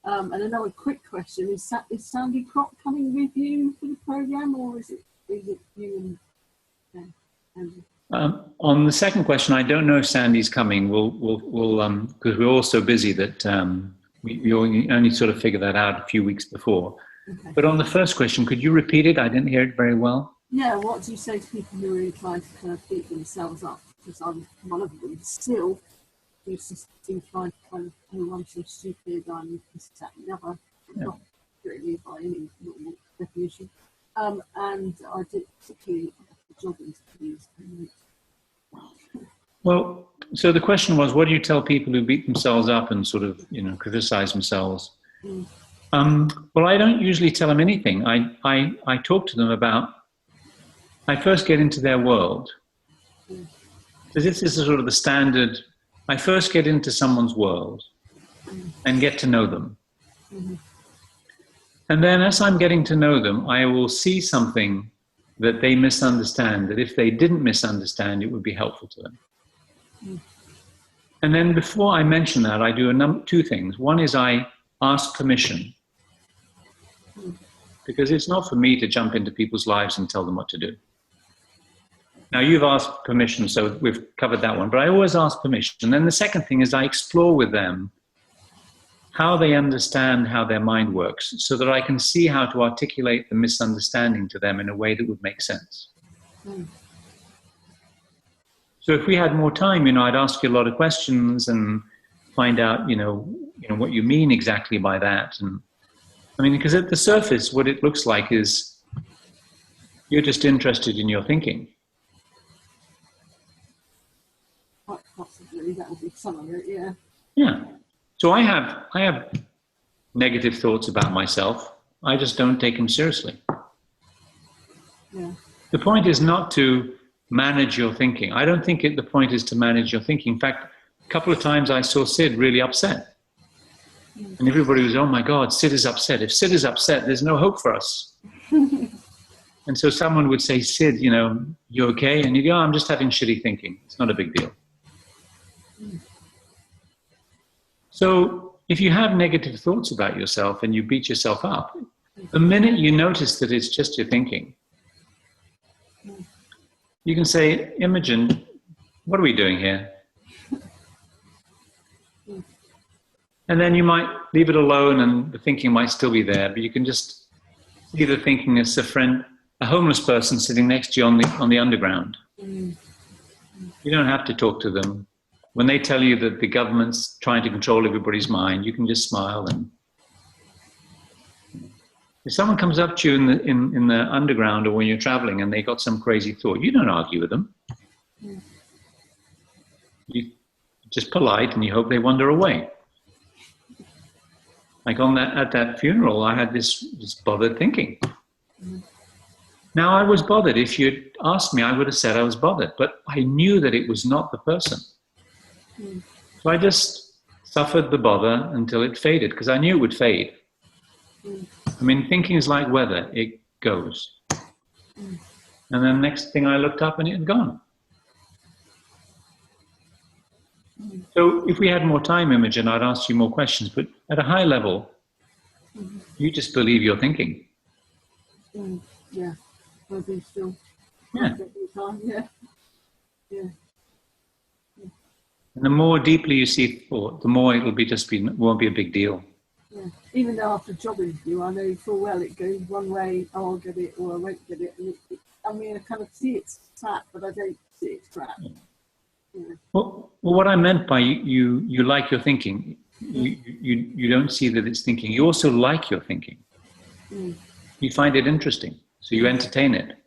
And another quick question: is Sandy Crock coming with you for the program, or is it you and Andrew? On the second question, I don't know if Sandy's coming. We'll because we're all so busy that we only sort of figure that out a few weeks before. Okay. But on the first question, could you repeat it? I didn't hear it very well. Yeah, what do you say to people who are really trying to kind of beat themselves up? Because I'm one of them. Still, you just seem to find kind of, oh, I'm so stupid, I'm this, that, and the other. Yeah. Not really by any normal definition. And I did particularly the job interviews. Well, so the question was, what do you tell people who beat themselves up and sort of, criticize themselves? Well, I don't usually tell them anything. I talk to them about, I first get into their world. So this is sort of the standard. I first get into someone's world and get to know them. And then as I'm getting to know them, I will see something that they misunderstand, that if they didn't misunderstand, it would be helpful to them. And then before I mention that, I do two things. One is I ask permission, because it's not for me to jump into people's lives and tell them what to do. Now, you've asked permission, so we've covered that one, but I always ask permission. And then the second thing is I explore with them how they understand how their mind works, so that I can see how to articulate the misunderstanding to them in a way that would make sense. So if we had more time, I'd ask you a lot of questions and find out, what you mean exactly by that. And because at the surface, what it looks like is you're just interested in your thinking. Quite possibly, that would be some of it, yeah. Yeah. So I have negative thoughts about myself. I just don't take them seriously. Yeah. The point is not to manage your thinking. I don't think the point is to manage your thinking. In fact, a couple of times I saw Sid really upset. And everybody was, oh my God, Sid is upset. If Sid is upset, there's no hope for us. And so someone would say, Sid, you okay? And you'd go, oh, I'm just having shitty thinking. It's not a big deal. So if you have negative thoughts about yourself and you beat yourself up, the minute you notice that it's just your thinking, you can say, Imogen, what are we doing here? And then you might leave it alone and the thinking might still be there, but you can just see the thinking as a homeless person sitting next to you on the underground. You don't have to talk to them. When they tell you that the government's trying to control everybody's mind, you can just smile. And if someone comes up to you in the underground or when you're traveling and they got some crazy thought, you don't argue with them. You're just polite and you hope they wander away. Like at that funeral, I had this bothered thinking. Now, I was bothered. If you'd asked me, I would have said I was bothered. But I knew that it was not the person. So I just suffered the bother until it faded, because I knew it would fade. Thinking is like weather. It goes. And then next thing I looked up and it had gone. So if we had more time, Imogen, I'd ask you more questions. But at a high level, you just believe you're thinking. Yeah, I think still. Yeah. Yeah. Yeah. And the more deeply you see thought, the more it'll be won't be a big deal. Yeah. Even though after a job interview, I know full well it goes one way, oh, I'll get it, or I won't get it. And I mean, I kind of see it's crap, but I don't see it's crap. Yeah. Well, what I meant by you like your thinking. You don't see that it's thinking. You also like your thinking. You find it interesting, so you entertain it.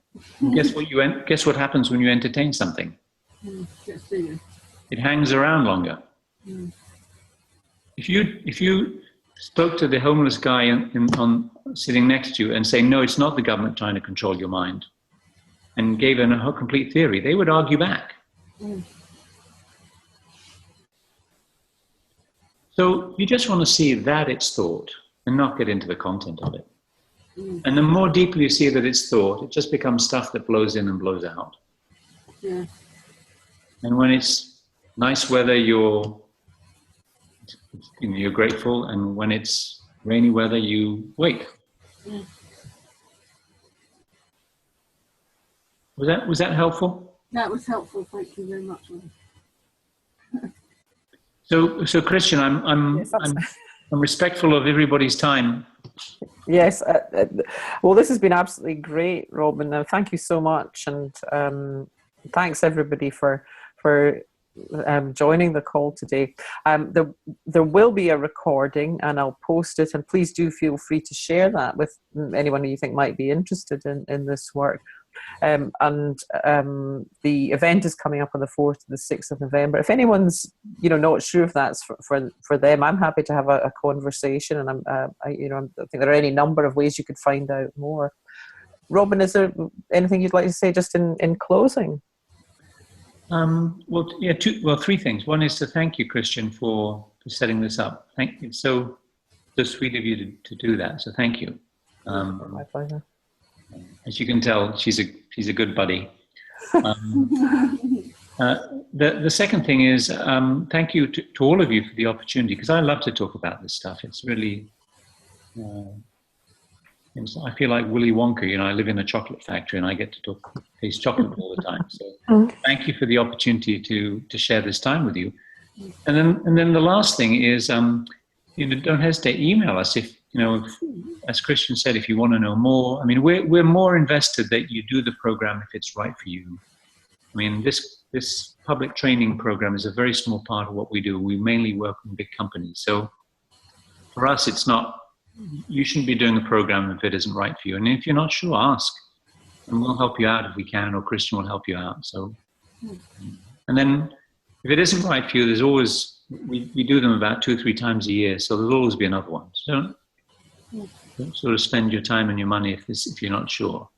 Guess what happens when you entertain something? It hangs around longer. If you spoke to the homeless guy sitting next to you and say, no, it's not the government trying to control your mind, and gave a complete theory, they would argue back. So you just want to see that it's thought and not get into the content of it. And the more deeply you see that it's thought, it just becomes stuff that blows in and blows out. Yeah. And when it's nice weather, you're grateful, and when it's rainy weather, you wait. Was that helpful? That was helpful. Thank you very much. So Christian, I'm respectful of everybody's time. Yes. Well, this has been absolutely great, Robin. Thank you so much, and thanks everybody for joining the call today. There will be a recording, and I'll post it. And please do feel free to share that with anyone who you think might be interested in this work. The event is coming up on the 4th to the 6th of November. If anyone's not sure if that's for them, I'm happy to have a conversation, and I think there are any number of ways you could find out more. Robin, is there anything you'd like to say just in closing? Three things. One is to thank you, Christian, for setting this up. It's so sweet of you to do that. So thank you. My pleasure. As you can tell, she's a good buddy. The second thing is thank you to all of you for the opportunity, because I love to talk about this stuff. It's really, I feel like Willy Wonka. I live in a chocolate factory and I get to taste chocolate all the time. So thank you for the opportunity to share this time with you. And then the last thing is, don't hesitate, email us if as Christian said, if you want to know more. I mean, we're more invested that you do the program if it's right for you. I mean, this public training program is a very small part of what we do. We mainly work with big companies. So for us, it's not, you shouldn't be doing the program if it isn't right for you. And if you're not sure, ask, and we'll help you out if we can, or Christian will help you out. So, and then if it isn't right for you, there's always, we do them about 2 or 3 times a year. So there'll always be another one. So don't sort of spend your time and your money if you're not sure.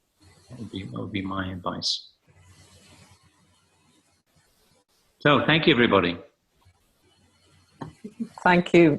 That would be my advice. So thank you, everybody. Thank you.